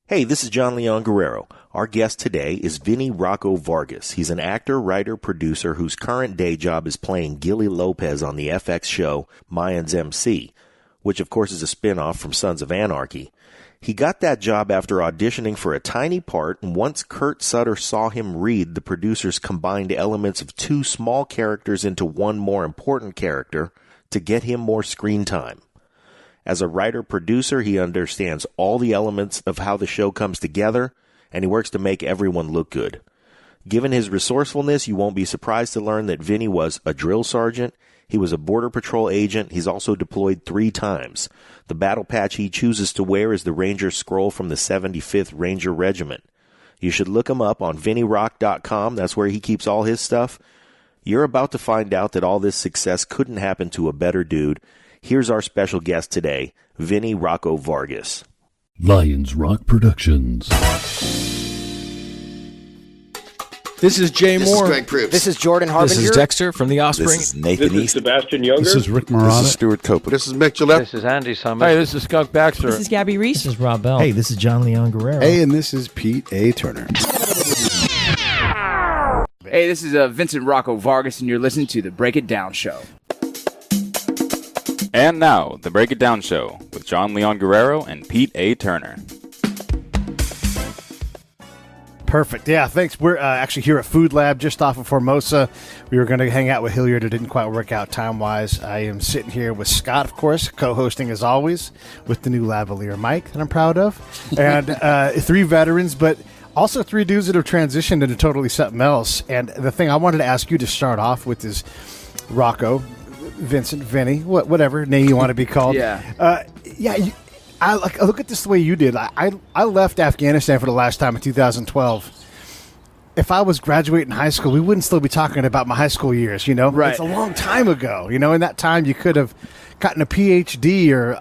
Hey, this is John Leon Guerrero. Our guest today is Vinny Rocco Vargas. He's an actor, writer, producer whose current day job is playing Gilly Lopez on the FX show Mayans MC, which of course is a spinoff from Sons of Anarchy. He got that job after auditioning for a tiny part, and once Kurt Sutter saw him read, the producers combined elements of two small characters into one more important character to get him more screen time. As a writer-producer, he understands all the elements of how the show comes together, and he works to make everyone look good. Given his resourcefulness, you won't be surprised to learn that Vinny was a drill sergeant. He was a Border Patrol agent. He's also deployed 3 times. The battle patch he chooses to wear is the Ranger Scroll from the 75th Ranger Regiment. You should look him up on VinnyRock.com. That's where he keeps all his stuff. You're about to find out that all this success couldn't happen to a better dude. Here's our special guest today, Vinny Rocco Vargas. Lions Rock Productions. This is Jay Moore. This is Greg Proops. This is Jordan Harbinger. This is Dexter from The Offspring. This is Nathan This is East. Sebastian Younger. This is Rick Marotta. This is Stuart Copeland. This is Mick Gillette. This is Andy Summers. Hey, this is Skunk Baxter. This is Gabby Reese. This is Rob Bell. Hey, this is John Leon Guerrero. Hey, and this is Pete A. Turner. Hey, this is Vincent Rocco Vargas, and you're listening to The Break It Down Show. And now, The Break It Down Show with John Leon Guerrero and Pete A. Turner. Perfect. Yeah, thanks. We're actually here at Food Lab just off of Formosa. We were going to hang out with Hilliard. It didn't quite work out time-wise. I am sitting here with Scott, of course, co-hosting as always, with the new lavalier mic that I'm proud of. And 3 veterans, but also 3 dudes that have transitioned into totally something else. And the thing I wanted to ask you to start off with is Rocco, Vincent, Vinny, whatever name you want to be called. I look at this the way you did. I left Afghanistan for the last time in 2012. If I was graduating high school, we wouldn't still be talking about my high school years, you know? Right. It's a long time ago, you know? In that time, you could have gotten a PhD or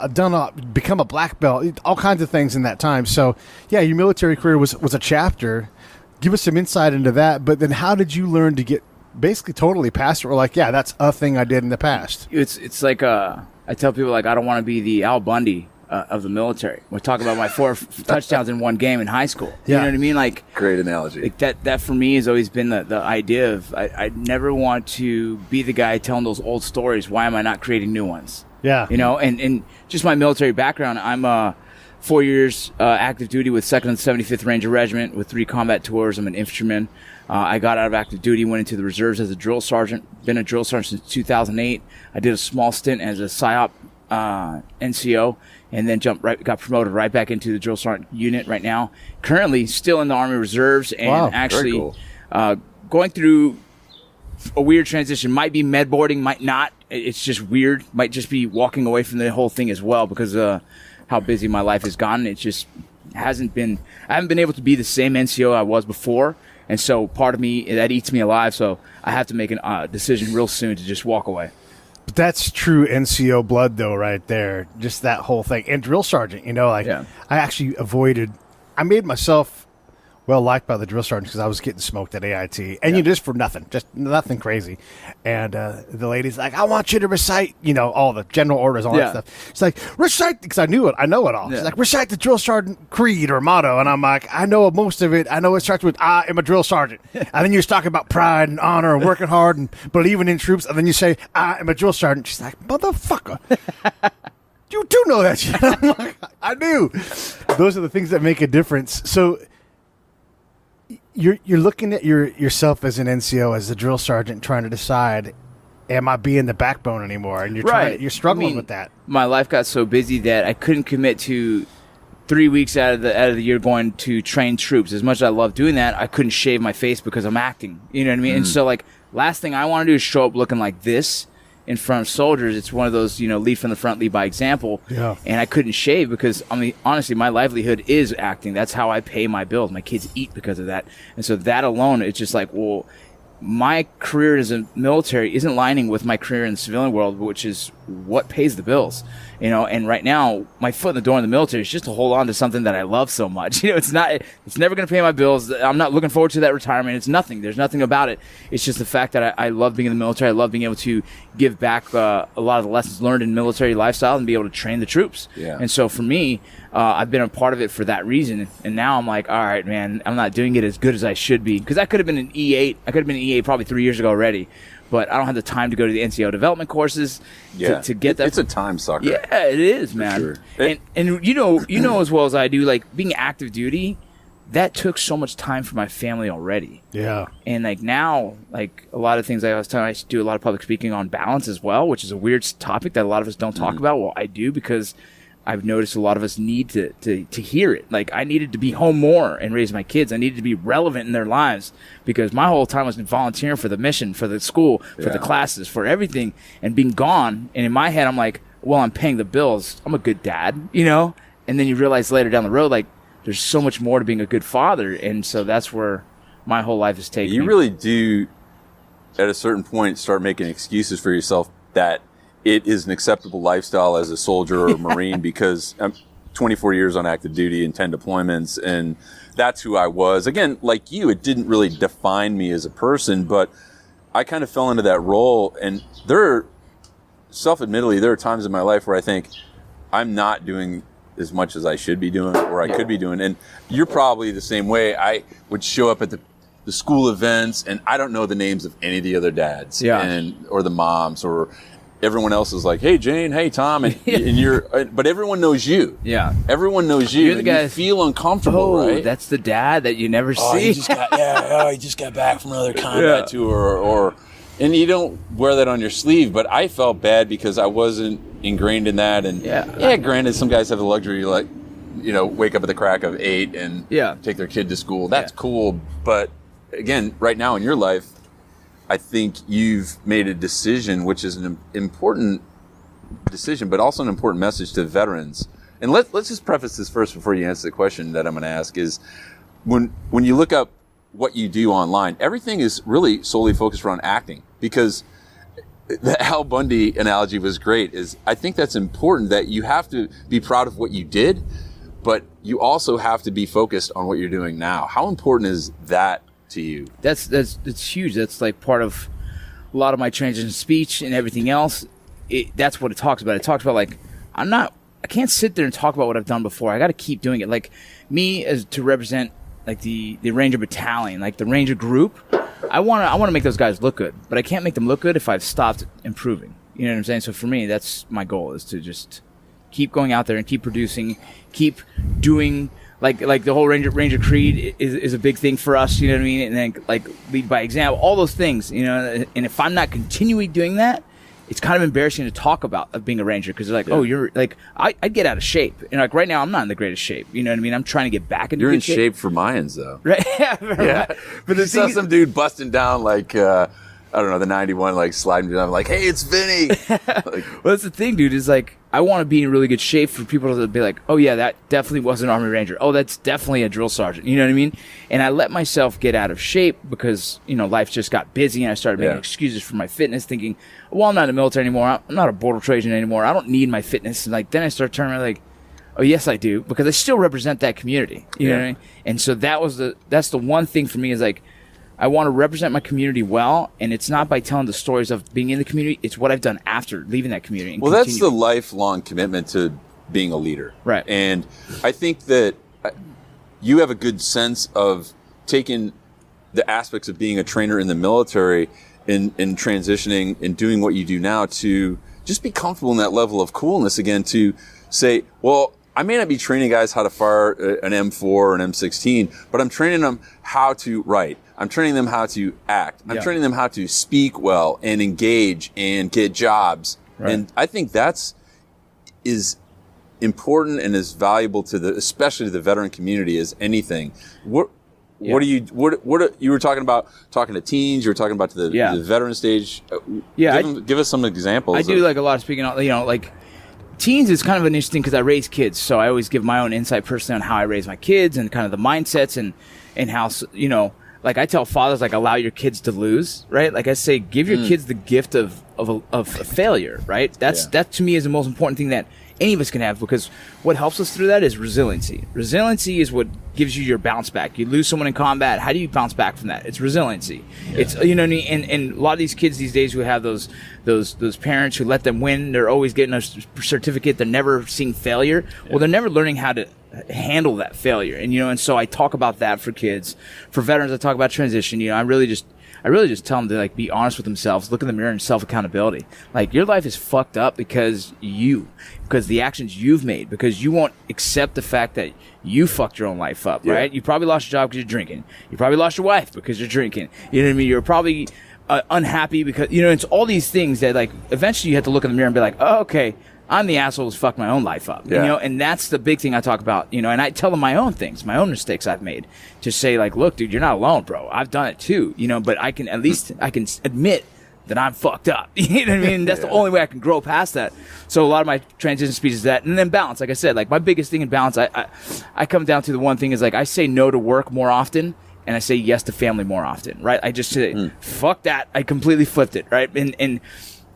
become a black belt, all kinds of things in that time. So, yeah, your military career was a chapter. Give us some insight into that. But then how did you learn to get basically totally past it? Or like, yeah, that's a thing I did in the past. It's like I tell people, like, I don't want to be the Al Bundy of the military. We're talking about my 4 touchdowns in one game in high school. You know what I mean? Like, Great analogy. Like that for me has always been the idea of I never want to be the guy telling those old stories. Why am I not creating new ones? Yeah. You know, and just my military background, I'm 4 years active duty with 2nd and 75th Ranger Regiment with 3 combat tours. I'm an infantryman. I got out of active duty, went into the reserves as a drill sergeant. Been a drill sergeant since 2008. I did a small stint as a PSYOP NCO, and then got promoted right back into the drill sergeant unit right now. Currently still in the Army Reserves, and actually cool. Going through a weird transition. Might be med boarding, might not. It's just weird. Might just be walking away from the whole thing as well because how busy my life has gotten. It just hasn't been. I haven't been able to be the same NCO I was before, and so part of me that eats me alive. So I have to make a decision real soon to just walk away. But that's true NCO blood, though, right there. Just that whole thing. And drill sergeant, you know, like I actually I made myself well liked by the drill sergeant because I was getting smoked at AIT. And you just for nothing, just nothing crazy. And the lady's like, I want you to recite, you know, all the general orders, all that stuff. It's like, recite, because I know it all. She's like, recite the drill sergeant creed or motto. And I'm like, I know most of it. I know it starts with, I am a drill sergeant. And then you're talking about pride and honor and working hard and believing in troops. And then you say, I am a drill sergeant. She's like, motherfucker. You do know that shit. I'm like, I do. Those are the things that make a difference. So you're looking at yourself as an NCO, as the drill sergeant, trying to decide, am I being the backbone anymore? And you're struggling with that. My life got so busy that I couldn't commit to 3 weeks out of the year going to train troops. As much as I love doing that, I couldn't shave my face because I'm acting. You know what I mean? And so, like, last thing I want to do is show up looking like this in front of soldiers. It's one of those, you know, lead from the front, lead by example. Yeah. And I couldn't shave because, I mean, honestly, my livelihood is acting. That's how I pay my bills. My kids eat because of that. And so that alone, it's just like, well, my career as a military isn't lining with my career in the civilian world, which is what pays the bills, and right now my foot in the door in the military is just to hold on to something that I love so much. It's never going to pay my bills. I'm not looking forward to that retirement. It's nothing. There's nothing about it. It's just the fact that I love being in the military. I love being able to give back a lot of the lessons learned in military lifestyle and be able to train the troops. Yeah. And so for me, I've been a part of it for that reason. And now I'm like, all right, man, I'm not doing it as good as I should be. Because I could have been an E8. I could have been an E8 probably 3 years ago already. But I don't have the time to go to the NCO development courses to get that. It's a time sucker. Yeah, it is, man. Sure. And you know as well as I do, like being active duty, that took so much time for my family already. Yeah. And like now, like a lot of things I was telling, I do a lot of public speaking on balance as well, which is a weird topic that a lot of us don't talk about. Well, I do because I've noticed a lot of us need to hear it. Like I needed to be home more and raise my kids. I needed to be relevant in their lives because my whole time was volunteering for the mission, for the school, for the classes, for everything, and being gone. And in my head, I'm like, well, I'm paying the bills. I'm a good dad, And then you realize later down the road, like there's so much more to being a good father. And so that's where my whole life is taking. You really do, at a certain point, start making excuses for yourself that it is an acceptable lifestyle as a soldier or a Marine because I'm 24 years on active duty and 10 deployments, and that's who I was. Again, like you, it didn't really define me as a person, but I kind of fell into that role. And self-admittedly, there are times in my life where I think I'm not doing as much as I should be doing or I could be doing. And you're probably the same way. I would show up at the school events, and I don't know the names of any of the other dads or the moms, or everyone else is like, hey, Jane, hey, Tom, and but everyone knows you. Yeah. Everyone knows you. You're the guy. You feel uncomfortable, right? That's the dad that you never see. He just got back from another combat tour, and you don't wear that on your sleeve. But I felt bad because I wasn't ingrained in that. And granted, some guys have the luxury, like, wake up at the crack of 8 and take their kid to school. That's cool. But again, right now in your life, I think you've made a decision, which is an important decision, but also an important message to veterans. And let's just preface this first before you answer the question that I'm going to ask is when you look up what you do online, everything is really solely focused around acting, because the Al Bundy analogy was great. I think that's important, that you have to be proud of what you did, but you also have to be focused on what you're doing now. How important is that to you? That's huge. That's like part of a lot of my transition speech and everything else. That's what it talks about. It talks about like I can't sit there and talk about what I've done before. I got to keep doing it. Like me as to represent like the Ranger Battalion, like the Ranger group. I want to make those guys look good, but I can't make them look good if I've stopped improving. You know what I'm saying? So for me, that's my goal, is to just keep going out there and keep producing, keep doing. Like the whole Ranger Creed is a big thing for us, you know what I mean? And then like lead by example, all those things, And if I'm not continually doing that, it's kind of embarrassing to talk about of being a Ranger, because they're like, oh, you're like, I'd get out of shape. And like right now, I'm not in the greatest shape. You know what I mean? I'm trying to get back into You're in shape. shape for Mayans, though. Right? Yeah. But you saw some dude busting down like, I don't know, the 91, like sliding down, like, hey, it's Vinny. Well, that's the thing, dude, is like, I want to be in really good shape for people to be like, oh yeah, that definitely was an Army Ranger. Oh, that's definitely a drill sergeant. You know what I mean? And I let myself get out of shape because, life just got busy, and I started making excuses for my fitness, thinking, well, I'm not in the military anymore. I'm not a border Trojan anymore. I don't need my fitness. And like, then I started turning around like, oh yes, I do, because I still represent that community. You know what I mean? And so that's the one thing for me, is like, I want to represent my community well, and it's not by telling the stories of being in the community. It's what I've done after leaving that community. Well, that's the lifelong commitment to being a leader. Right. And I think that you have a good sense of taking the aspects of being a trainer in the military and transitioning and doing what you do now to just be comfortable in that level of coolness again, to say, well, I may not be training guys how to fire an M4 or an M16, but I'm training them how to write. I'm training them how to act. I'm training them how to speak well and engage and get jobs. Right. And I think that's important and as valuable to especially to the veteran community as anything. What are you were talking about, talking to teens, you were talking about to the veteran stage. Give us some examples. I do like a lot of speaking on, like teens is kind of an interesting, because I raise kids, so I always give my own insight personally on how I raise my kids and kind of the mindsets and how, like I tell fathers, like, allow your kids to lose, right? Like I say, give your kids the gift of a failure, right? That to me is the most important thing that any of us can have, because what helps us through that is resiliency. Resiliency is what gives you your bounce back. You lose someone in combat, how do you bounce back from that? It's resiliency. It's, you know what I mean? And a lot of these kids these days who have those parents who let them win, they're always getting a certificate, they're never seeing failure. Well, they're never learning how to handle that failure. And, and so I talk about that for kids. For veterans, I talk about transition. I really just tell them to, like, be honest with themselves, look in the mirror, and self-accountability. Like, your life is fucked up because the actions you've made, because you won't accept the fact that you fucked your own life up, right? You probably lost your job because you're drinking. You probably lost your wife because you're drinking. You know what I mean? You're probably unhappy because, it's all these things that, like, eventually you have to look in the mirror and be like, oh, okay, I'm the asshole who's fucked my own life up. And that's the big thing I talk about, and I tell them my own things, my own mistakes I've made, to say, like, look, dude, you're not alone, bro. I've done it too, but I can admit that I'm fucked up. You know what I mean? That's the only way I can grow past that. So a lot of my transition speech is that. And then balance. Like I said, like, my biggest thing in balance, I come down to the one thing is, like, I say no to work more often, and I say yes to family more often, right? I just say, fuck that. I completely flipped it, right? And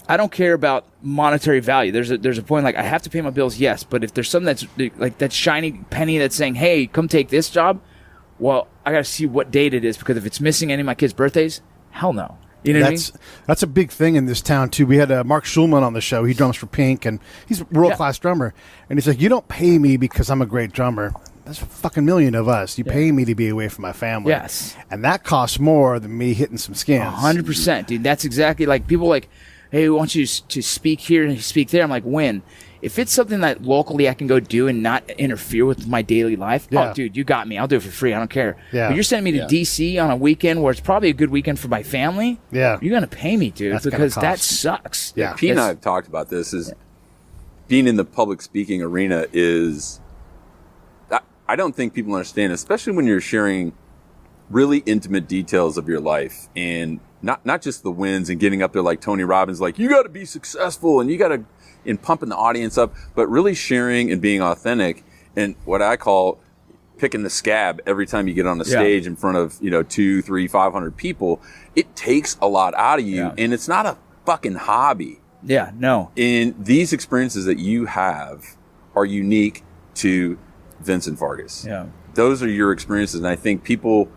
I don't care about monetary value. There's a point, like, I have to pay my bills, yes, but if there's something that's like that shiny penny that's saying, hey, come take this job, well, I got to see what date it is, because if it's missing any of my kids' birthdays, hell no. You know what I mean? That's a big thing in this town, too. We had Mark Schulman on the show. He drums for Pink, and he's a world-class drummer. And he's like, you don't pay me because I'm a great drummer. There's a fucking million of us. You pay me to be away from my family. Yes. And that costs more than me hitting some skins. 100%, dude. That's exactly, like, people like, hey, we want you to speak here and speak there. I'm like, when? If it's something that locally I can go do and not interfere with my daily life, oh, dude, you got me. I'll do it for free. I don't care. Yeah. But you're sending me to D.C. on a weekend where it's probably a good weekend for my family. Yeah. You're going to pay me, dude, because that sucks. Yeah. Pete and I have talked about this. Is being in the public speaking arena is, I don't think people understand, especially when you're sharing really intimate details of your life, and not just the wins and getting up there like Tony Robbins, like, you got to be successful and you got to, in pumping the audience up, but really sharing and being authentic, and what I call picking the scab every time you get on the stage in front of 200, 300, 500 people. It takes a lot out of you, and it's not a fucking hobby. Yeah, no. And these experiences that you have are unique to Vincent Vargas. Yeah, those are your experiences, and I think people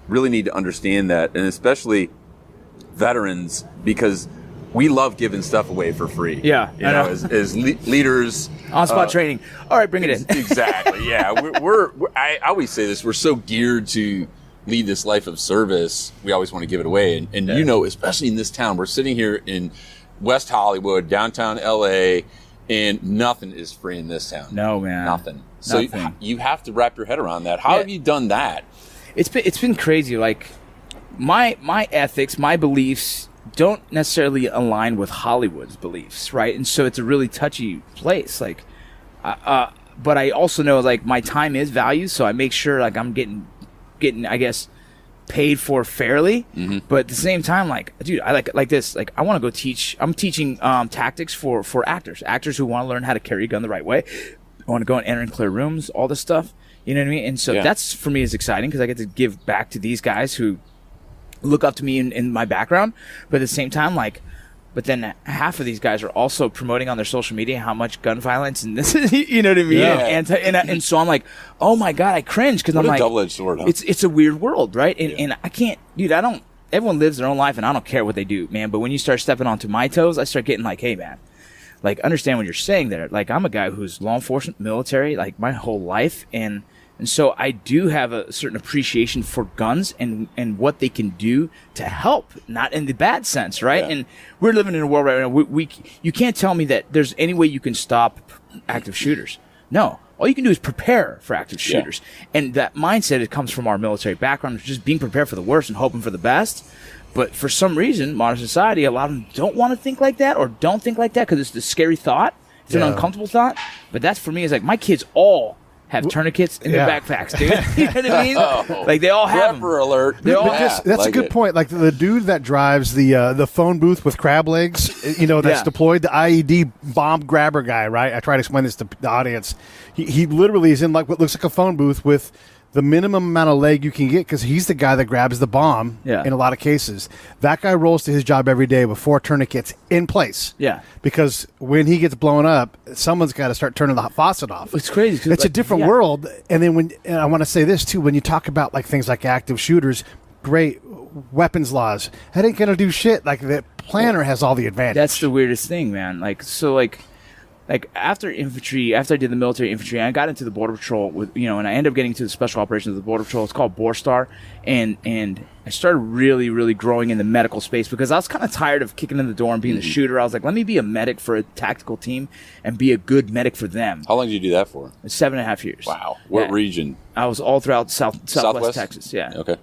really need to understand that, and especially veterans, because we love giving stuff away for free. Yeah, as leaders, on spot training. All right, bring it in. Exactly. Yeah, I always say this: we're so geared to lead this life of service. We always want to give it away, and especially in this town, we're sitting here in West Hollywood, downtown LA, and nothing is free in this town. No, man, nothing. So you have to wrap your head around that. How have you done that? It's been crazy. Like, my ethics, my beliefs don't necessarily align with Hollywood's beliefs, right? And so it's a really touchy place. Like, but I also know, like, my time is value, so I make sure, like, I'm getting I guess paid for fairly. Mm-hmm. But at the same time, like, dude, I like this. Like, I want to go teach. I'm teaching tactics for actors who want to learn how to carry a gun the right way. I want to go and enter and clear rooms, all this stuff. You know what I mean? And so that's, for me, is exciting, because I get to give back to these guys who look up to me in my background. But at the same time, like, but then half of these guys are also promoting on their social media how much gun violence and this is, you know what I mean? Yeah. And so I'm like, oh my God, I cringe, because I'm like, double-edged sword, huh? It's a weird world, right? And I can't, dude, everyone lives their own life, and I don't care what they do, man. But when you start stepping onto my toes, I start getting like, hey, man, like, understand what you're saying there. Like, I'm a guy who's law enforcement, military, like, my whole life, and so I do have a certain appreciation for guns and what they can do to help, not in the bad sense, right? Yeah. And we're living in a world right now, you can't tell me that there's any way you can stop active shooters. No. All you can do is prepare for active shooters. Yeah. And that mindset, it comes from our military background, just being prepared for the worst and hoping for the best. But for some reason, modern society, a lot of them don't want to think like that, or don't think like that because it's the scary thought. It's an uncomfortable thought. But that's, for me, is like, my kids all have tourniquets in their backpacks, dude. You know what I mean? Like, they all have them. Alert. That's like a good point. Like, the dude that drives the phone booth with crab legs, that's deployed, the IED bomb grabber guy, right? I try to explain this to the audience. He literally is in, like, what looks like a phone booth with the minimum amount of leg you can get because he's the guy that grabs the bomb in a lot of cases. That guy rolls to his job every day before tourniquet's in place. Yeah. Because when he gets blown up, someone's got to start turning the faucet off. It's crazy. It's a different world. And then and I want to say this, too, when you talk about like things like active shooters, great weapons laws, that ain't going to do shit. Like the planner has all the advantage. That's the weirdest thing, man. Like after infantry, after I did the military infantry, I got into the border patrol with, and I ended up getting to the special operations of the border patrol. It's called Borstar, and I started really, really growing in the medical space because I was kind of tired of kicking in the door and being the shooter. I was like, let me be a medic for a tactical team and be a good medic for them. How long did you do that for? 7.5 years. Wow. What region? I was all throughout Southwest Texas. Yeah. Okay.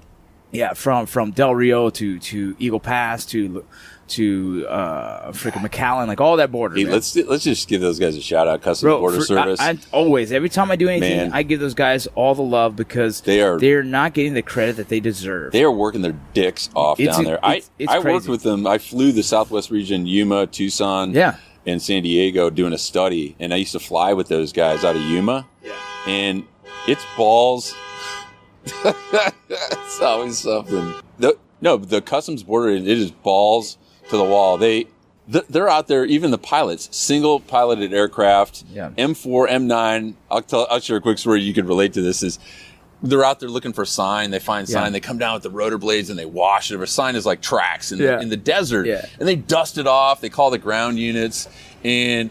Yeah, from Del Rio to Eagle Pass to freaking McAllen, like all that border. Hey, let's just give those guys a shout out. Customs Border Service. I always, every time I do anything, I give those guys all the love because they're not getting the credit that they deserve. They are working their dicks off down there. I worked with them. I flew the Southwest region, Yuma, Tucson, and San Diego, doing a study, and I used to fly with those guys out of Yuma. Yeah. And it's balls. It's always something. The Customs Border, it is balls to the wall. They're out there, even the pilots, single piloted aircraft, M4, M9. I'll share a quick story you could relate to this. Is they're out there looking for sign. They find sign. They come down with the rotor blades and they wash it. A sign is like tracks in the desert. Yeah. And they dust it off. They call the ground units. And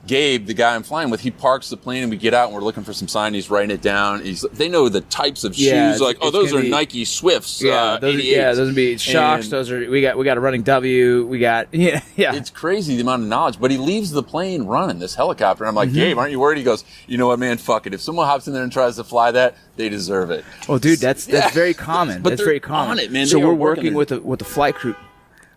Gabe, the guy I'm flying with, he parks the plane and we get out and we're looking for some sign. He's writing it down. They know the types of shoes. Like, those are Nike Swifts. Those would be Shocks. Those are we got a running W. We got It's crazy the amount of knowledge. But he leaves the plane running, this helicopter. And I'm like, Gabe, aren't you worried? He goes, you know what, man, fuck it. If someone hops in there and tries to fly that, they deserve it. Oh, dude, that's very common. But that's very common. On it, man. So we're working with the flight crew.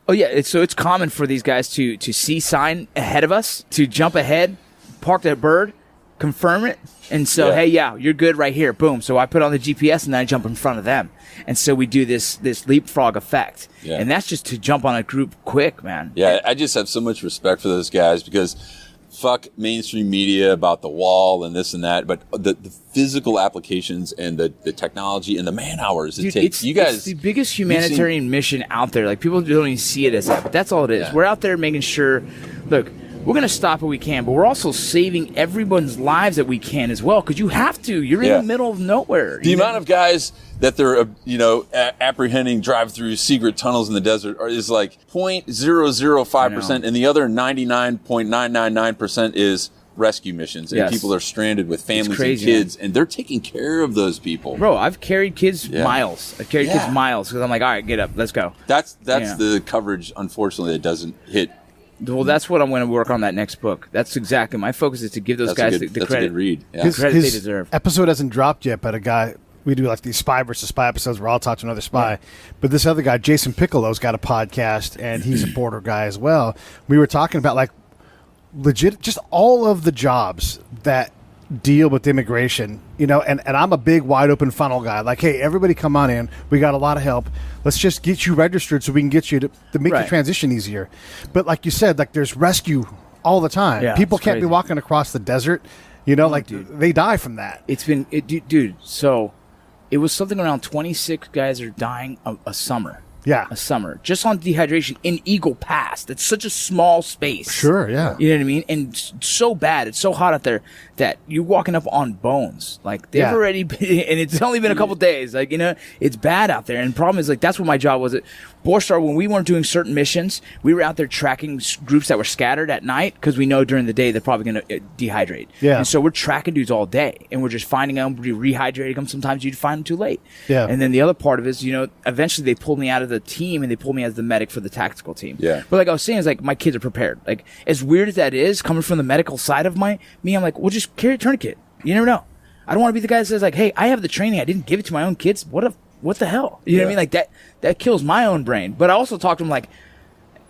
Oh yeah, it's common for these guys to see sign ahead of us, to jump ahead, park that bird, confirm it, and so hey, you're good right here. Boom. So I put on the GPS and then I jump in front of them, and so we do this leapfrog effect, and that's just to jump on a group quick, man. Yeah, I just have so much respect for those guys because fuck mainstream media about the wall and this and that, but the physical applications and the technology and the man hours it takes. It's the biggest humanitarian mission out there. Like, people don't even see it as that, but that's all it is. Yeah. We're out there making sure, look, we're going to stop what we can, but we're also saving everyone's lives that we can as well, because you have to. You're in the middle of nowhere. The amount of guys that they're, apprehending drive through secret tunnels in the desert is like 0.005%, and the other 99.999% is rescue missions, and people are stranded with families and kids, and they're taking care of those people. Bro, I've carried kids miles. I've carried kids miles because I'm like, all right, get up, let's go. That's the coverage, unfortunately, that doesn't hit. Well, that's what I'm going to work on that next book. That's exactly my focus, is to give those guys the credit. That's a good read. Yeah. The credit they deserve. Episode hasn't dropped yet, but a guy, we do like these spy versus spy episodes where I'll talk to another spy. Yeah. But this other guy, Jason Piccolo's got a podcast, and he's a border guy as well. We were talking about like legit, just all of the jobs that deal with immigration, and I'm a big wide open funnel guy. Like, hey, everybody come on in. We got a lot of help. Let's just get you registered so we can get you to make the transition easier. But like you said, like there's rescue all the time. Yeah, people can't be walking across the desert, dude, they die from that. It's been, dude, so it was something around 26 guys are dying a summer. Yeah. A summer. Just on dehydration in Eagle Pass. That's such a small space. Sure, yeah. You know what I mean? And so bad. It's so hot out there that you're walking up on bones. Like, they've already been, and it's only been a couple days. Like, it's bad out there. And the problem is, like, that's what my job was at Borstar. When we weren't doing certain missions, we were out there tracking groups that were scattered at night, because we know during the day they're probably going to dehydrate. Yeah. And so we're tracking dudes all day, and we're just finding them, rehydrating them. Sometimes you'd find them too late. Yeah. And then the other part of it is, eventually they pulled me out of the team, and they pulled me as the medic for the tactical team. Yeah. But like I was saying, is like, my kids are prepared. Like, as weird as that is, coming from the medical side of me, I'm like, well, just carry a tourniquet. You never know. I don't want to be the guy that says like, hey, I have the training, I didn't give it to my own kids. What the hell? You know what I mean? Like, that kills my own brain. But I also talk to them like,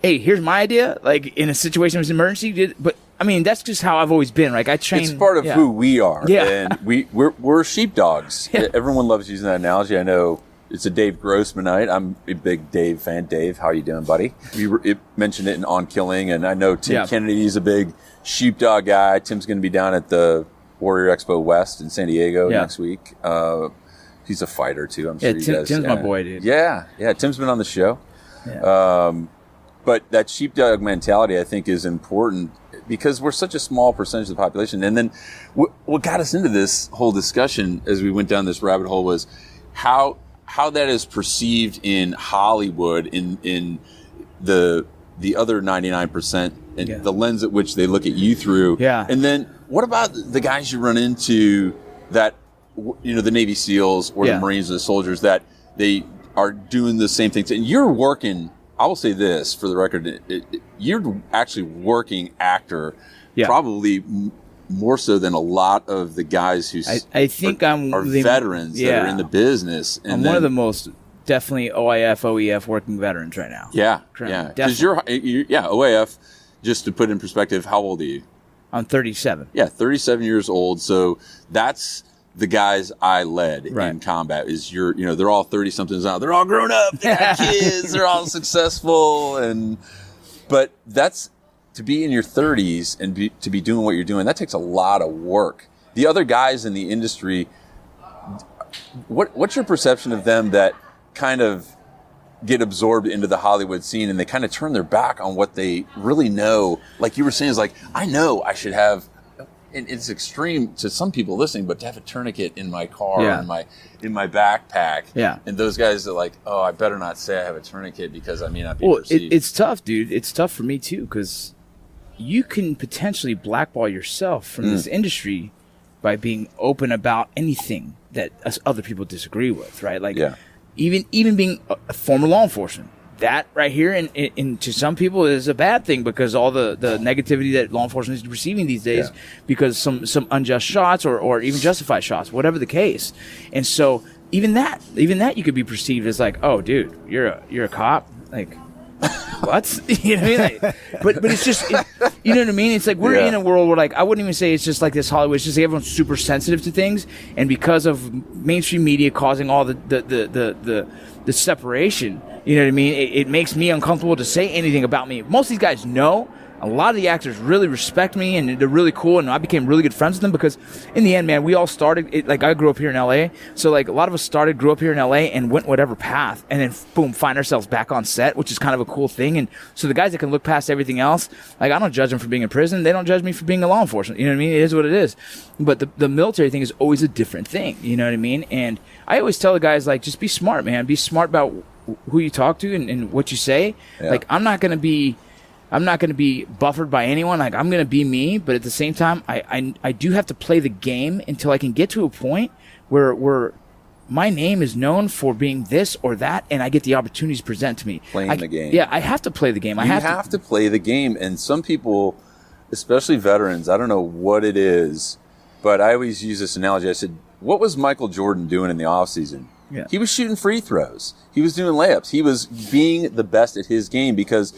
hey, here's my idea. Like, in a situation of emergency, but I mean, that's just how I've always been. Like, I train. It's part of who we are. Yeah. And we're sheepdogs. Yeah. Everyone loves using that analogy. I know it's a Dave Grossman night. I'm a big Dave fan. Dave, how are you doing, buddy? We mentioned it in On Killing, and I know Tim Kennedy's a big sheepdog guy. Tim's going to be down at the Warrior Expo West in San Diego next week. He's a fighter too. I'm sure you guys. Tim's my boy, dude. Yeah. Tim's been on the show. Yeah. But that sheepdog mentality, I think, is important because we're such a small percentage of the population. And then what got us into this whole discussion as we went down this rabbit hole was how that is perceived in Hollywood, in the other 99%, and the lens at which they look at you through. Yeah. And then what about the guys you run into that, the Navy SEALs or the Marines or the soldiers that they are doing the same things? And you're working, I will say this for the record, you're actually working actor probably more so than a lot of the guys who I think are veterans that are in the business. And I'm one of the most definitely OEF working veterans right now. Yeah. Because you're OAF, just to put in perspective, how old are you? I'm 37. Yeah, 37 years old. So that's the guys I led in combat. Is they're all 30-somethings now. They're all grown up. They got kids. They're all successful. But that's to be in your 30s and to be doing what you're doing. That takes a lot of work. The other guys in the industry, what's your perception of them that kind of get absorbed into the Hollywood scene and they kind of turn their back on what they really know? Like you were saying, is like, I know I should have, and it's extreme to some people listening, but to have a tourniquet in my car, in my backpack. Yeah. And those guys are like, oh, I better not say I have a tourniquet because I may not be perceived. It's tough, dude. It's tough for me too, because you can potentially blackball yourself from this industry by being open about anything that other people disagree with, right? Like, even being a former law enforcement, that right here, and to some people is a bad thing because all the negativity that law enforcement is receiving these days because some unjust shots or even justified shots, whatever the case. And so even that you could be perceived as like, oh, dude, you're a cop, like. What? You know what I mean? Like, but it's just, you know what I mean? It's like we're in a world where, like, I wouldn't even say it's just like this Hollywood. It's just like everyone's super sensitive to things, and because of mainstream media causing all the separation, you know what I mean? It makes me uncomfortable to say anything about me. Most of these guys know. A lot of the actors really respect me, and they're really cool, and I became really good friends with them because in the end, man, we all started, like I grew up here in L.A., so like a lot of us grew up here in L.A. and went whatever path, and then boom, find ourselves back on set, which is kind of a cool thing. And so the guys that can look past everything else, like I don't judge them for being in prison, they don't judge me for being a law enforcement, you know what I mean? It is what it is. But the military thing is always a different thing, you know what I mean? And I always tell the guys, like, just be smart, man. Be smart about who you talk to and what you say. Like, I'm not going to be buffered by anyone. Like, I'm going to be me, but at the same time, I do have to play the game until I can get to a point where my name is known for being this or that, and I get the opportunities presented to me. Playing the game. Yeah, I have to play the game. You have to play the game, and some people, especially veterans, I don't know what it is, but I always use this analogy. I said, what was Michael Jordan doing in the offseason? Yeah. He was shooting free throws. He was doing layups. He was being the best at his game because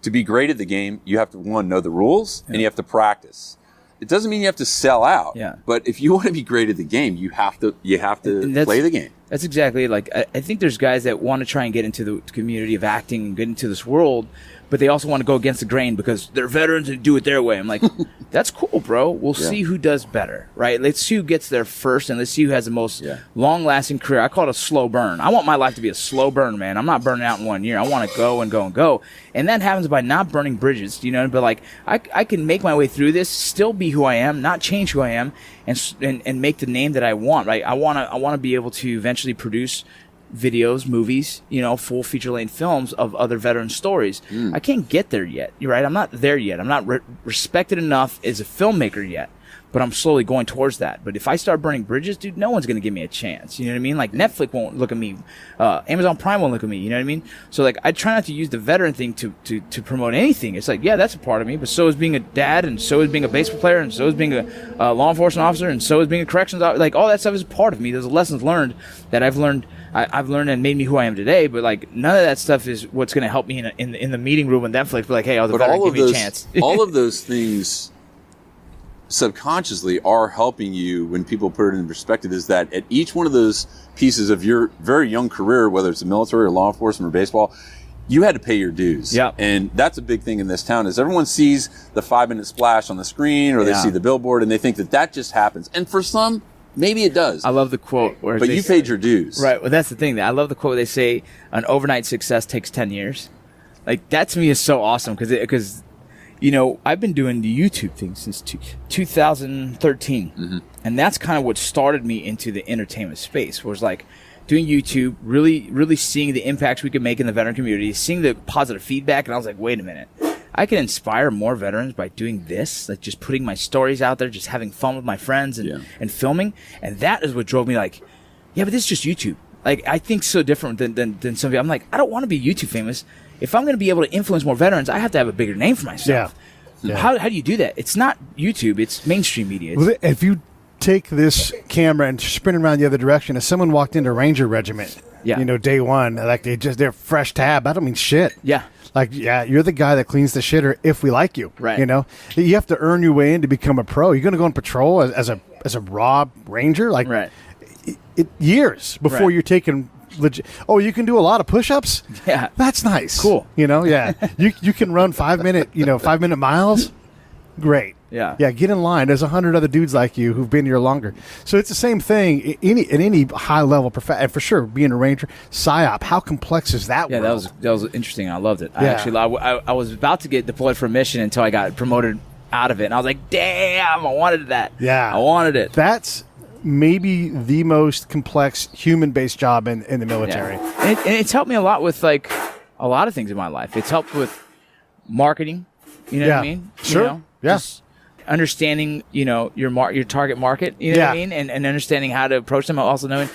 to be great at the game, you have to, one, know the rules, and you have to practice. It doesn't mean you have to sell out. Yeah. But if you want to be great at the game, you have to play the game. That's exactly, like, I think there's guys that want to try and get into the community of acting and get into this world, but they also want to go against the grain because they're veterans and do it their way. I'm like, that's cool, bro. We'll see who does better, right? Let's see who gets there first, and let's see who has the most long-lasting career. I call it a slow burn. I want my life to be a slow burn, man. I'm not burning out in 1 year. I want to go and go and go. And that happens by not burning bridges, you know? But, like, I can make my way through this, still be who I am, not change who I am, and make the name that I want, right? I want to be able to eventually produce videos, movies, you know, full feature-length films of other veteran stories. I can't get there yet. You're right. I'm not there yet. I'm not respected enough as a filmmaker yet, but I'm slowly going towards that. But if I start burning bridges, dude, no one's going to give me a chance. You know what I mean? Like, Netflix won't look at me. Amazon Prime won't look at me. You know what I mean? So, like, I try not to use the veteran thing to promote anything. It's like, yeah, that's a part of me, but so is being a dad, and so is being a baseball player, and so is being a law enforcement officer, and so is being a corrections officer. Like, all that stuff is a part of me. There's lessons learned that I've learned and made me who I am today, but, like, none of that stuff is what's going to help me in the meeting room with Netflix. But, like, hey, the veteran, give me a chance. All of those things subconsciously are helping you when people put it in perspective, is that at each one of those pieces of your very young career, whether it's the military or law enforcement or baseball, you had to pay your dues. Yeah. And that's a big thing in this town, is everyone sees the 5-minute splash on the screen, or they see the billboard, and they think that just happens. And for some, Maybe it does. I love the quote. But you paid your dues. Right. Well, that's the thing. I love the quote. They say an overnight success takes 10 years. Like, that to me is so awesome because I've been doing the YouTube thing since 2013. Mm-hmm. And that's kind of what started me into the entertainment space, was like doing YouTube, really, really seeing the impacts we could make in the veteran community, seeing the positive feedback. And I was like, wait a minute. I can inspire more veterans by doing this, like just putting my stories out there, just having fun with my friends and filming. And that is what drove me like, yeah, but this is just YouTube. Like, I think so different than some people. I'm like, I don't want to be YouTube famous. If I'm going to be able to influence more veterans, I have to have a bigger name for myself. Yeah. How do you do that? It's not YouTube. It's mainstream media. Well, if you take this camera and spin it around the other direction, if someone walked into Ranger Regiment, day one, like they're fresh tab, I don't mean shit. Yeah. Like, you're the guy that cleans the shitter if we like you. Right. You have to earn your way in to become a pro. You're going to go on patrol as a raw ranger, like years before you're taking legit. Oh, you can do a lot of push-ups? Yeah. That's nice. Cool. Yeah. you can run 5-minute miles? Great. Yeah. Yeah, get in line. There's 100 other dudes like you who've been here longer. So it's the same thing in any high-level profession. And for sure, being a ranger, PSYOP, how complex is that world? Yeah, that was interesting. I loved it. I was about to get deployed for a mission until I got promoted out of it. And I was like, damn, I wanted that. Yeah. I wanted it. That's maybe the most complex human-based job in the military. Yeah. And it's helped me a lot with, like, a lot of things in my life. It's helped with marketing. You know what I mean? Sure. Just understanding, your target market, you know what I mean? And understanding how to approach them, also knowing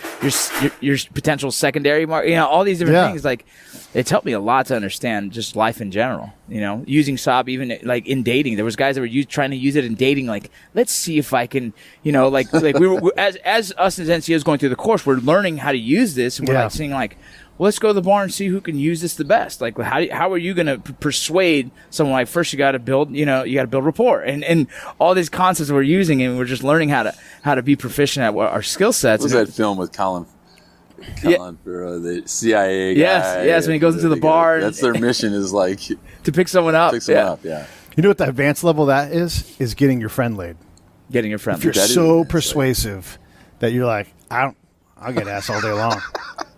your potential secondary market, all these different things. Like, it's helped me a lot to understand just life in general, using SOB even like in dating. There was guys that were trying to use it in dating. Like, let's see if I can, like we were, as us as NCOs going through the course, we're learning how to use this. And we're like seeing like, well, let's go to the bar and see who can use this the best. Like, how are you going to persuade someone? Like, first you got to build, you got to build rapport and all these concepts we're using, and we're just learning how to be proficient at our skill sets. What was that film with Colin for the CIA guy? Yes, when he goes into the bar. That's their mission, is like to pick someone up. You know what the advanced level of that is getting your friend laid. Getting your friend laid. If you're so persuasive that you're like, I'll get ass all day long.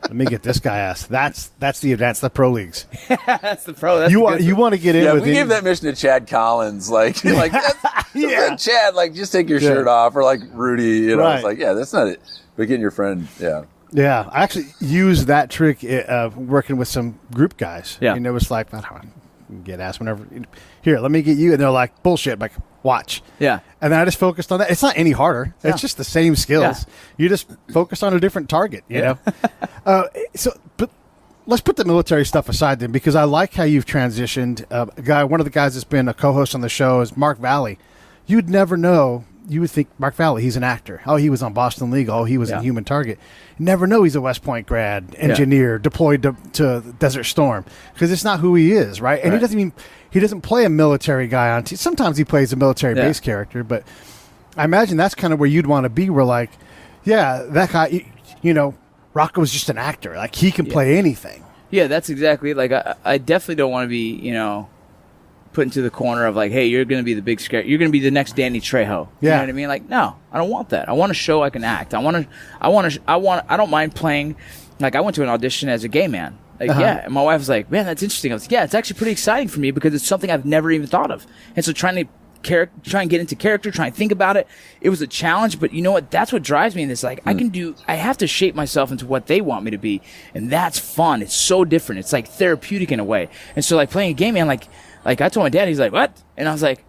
Let me get this guy ass. That's the pro leagues. That's the pro. That's you want to get in with we gave that mission to Chad Collins. Like that's Chad, like, just take your shirt off, or like Rudy. It's like, that's not it. But getting your friend, Yeah, I actually used that trick working with some group guys. Yeah. And it was like, I don't get asked whenever. Here, let me get you. And they're like, bullshit. I'm like, watch. Yeah. And then I just focused on that. It's not any harder. It's just the same skills. Yeah. You just focus on a different target, you know? But let's put the military stuff aside then, because I like how you've transitioned. One of the guys that's been a co-host on the show is Mark Valley. You'd never know. You would think Mark Valley, he's an actor. Oh, he was on Boston Legal. Oh, he was in Human Target. You never know he's a West Point grad, engineer, deployed to Desert Storm, because it's not who he is, right? And he doesn't play a military guy on TV. Sometimes he plays a military base character, but I imagine that's kind of where you'd want to be. Where like, that guy, Rocco was just an actor. Like, he can play anything. Yeah, that's exactly it. Like, I definitely don't want to be, put into the corner of like, hey, you're going to be the big scare. You're going to be the next Danny Trejo. You know what I mean? Like, no, I don't want that. I want to show I can act. I don't mind playing. Like, I went to an audition as a gay man. Like, and my wife was like, man, that's interesting. I was like, it's actually pretty exciting for me because it's something I've never even thought of. And so trying to get into character, trying to think about it, it was a challenge. But you know what? That's what drives me in this. Like, I have to shape myself into what they want me to be. And that's fun. It's so different. It's like therapeutic in a way. And so like playing a gay man, like I told my dad, he's like, what? And I was like,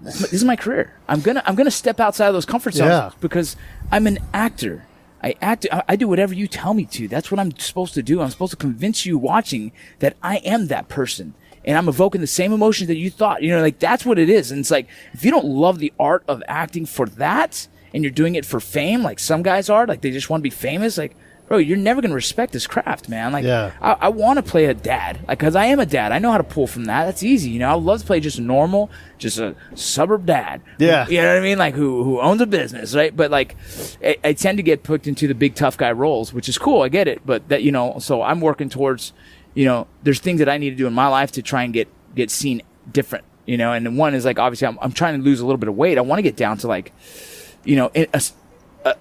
this is my career. I'm gonna step outside of those comfort zones because I'm an actor. I do whatever you tell me to. That's what I'm supposed to do. I'm supposed to convince you watching that I am that person. And I'm evoking the same emotions that you thought. Like, that's what it is. And it's like, if you don't love the art of acting for that, and you're doing it for fame, like some guys are, like they just want to be famous, like, bro, you're never going to respect this craft, man. Like, I want to play a dad, like, because I am a dad. I know how to pull from that. That's easy, I would love to play just a normal, just a suburb dad. Yeah. You know what I mean? Like, who owns a business, right? But, like, I tend to get put into the big tough guy roles, which is cool. I get it. But, that so I'm working towards, there's things that I need to do in my life to try and get seen different, and one is, like, obviously I'm trying to lose a little bit of weight. I want to get down to, like,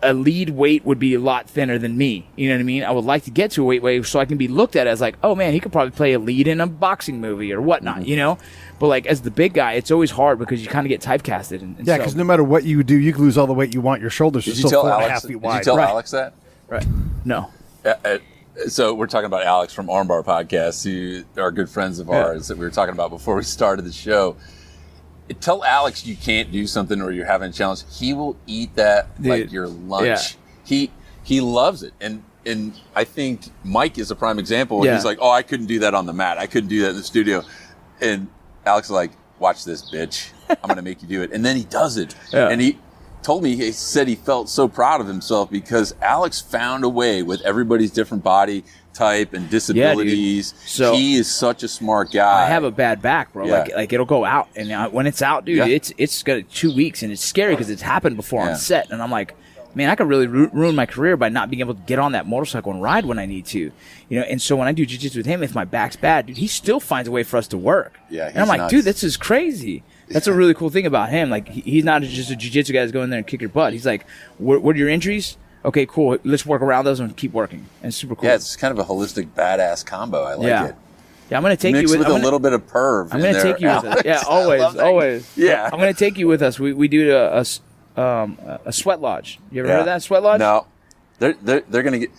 a lead weight would be a lot thinner than me. You know what I mean? I would like to get to a weight so I can be looked at as like, oh man, he could probably play a lead in a boxing movie or whatnot, you know? But like as the big guy, it's always hard because you kind of get typecasted. And yeah, because no matter what you do, you can lose all the weight you want. Your shoulders are still 4.5 feet wide. Did you tell Alex that? Right. No. So we're talking about Alex from Armbar Podcast, who are good friends of ours that we were talking about before we started the show. Tell Alex you can't do something or you're having a challenge. He will eat that like your lunch. Yeah. He loves it. And I think Mike is a prime example. He's like, oh, I couldn't do that on the mat. I couldn't do that in the studio. And Alex is like, watch this, bitch. I'm going to make you do it. And then he does it. Yeah. And he told me, he said he felt so proud of himself because Alex found a way with everybody's different body type and disabilities. Yeah, so he is such a smart guy. I have a bad back, bro. Yeah. Like it'll go out, and when it's out, dude, it's got 2 weeks, and it's scary because it's happened before on set, and I'm like, man, I could really ruin my career by not being able to get on that motorcycle and ride when I need to, you know. And so when I do jiu-jitsu with him, if my back's bad, dude, he still finds a way for us to work. Yeah, and I'm like, nuts. dude, this is crazy. That's a really cool thing about him. Like he's not just a jiu-jitsu guy that's going there and kick your butt. He's like, what are your injuries? Okay, cool. Let's work around those and keep working. And it's super cool. Yeah, it's kind of a holistic badass combo. I like it. Yeah, I'm going to take Mixed you with a little bit of perv. I'm going to take you with us. Yeah, always. Yeah. I'm going to take you with us. We do a sweat lodge. You ever heard of that, sweat lodge? No. They're going to get...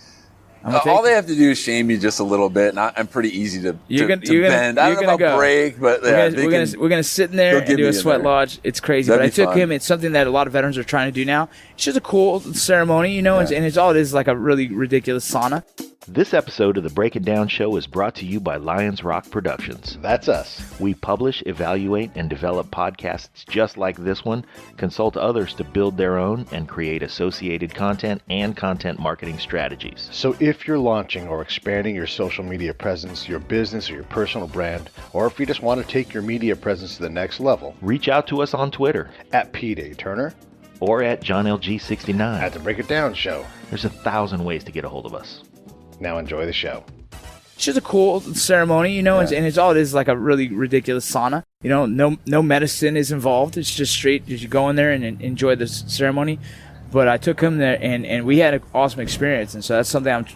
all they have to do is shame you just a little bit, and I'm pretty easy to bend. I don't know about break, but we're gonna sit in there and do a sweat lodge. It's crazy, but I took him. It's something that a lot of veterans are trying to do now. It's just a cool ceremony, you know, and it's all it is like a really ridiculous sauna. This episode of the Break It Down Show is brought to you by Lions Rock Productions. That's us. We publish, evaluate, and develop podcasts just like this one, consult others to build their own, and create associated content and content marketing strategies. So if you're launching or expanding your social media presence, your business or your personal brand, or if you just want to take your media presence to the next level, reach out to us on Twitter at Pete A. Turner or at JohnLG69 at the Break It Down Show. There's 1,000 ways to get a hold of us. Now enjoy the show. It's just a cool ceremony, you know, and it's all it is like a really ridiculous sauna. You know, no medicine is involved. It's just straight. You go in there and enjoy the ceremony. But I took him there, and we had an awesome experience. And so that's something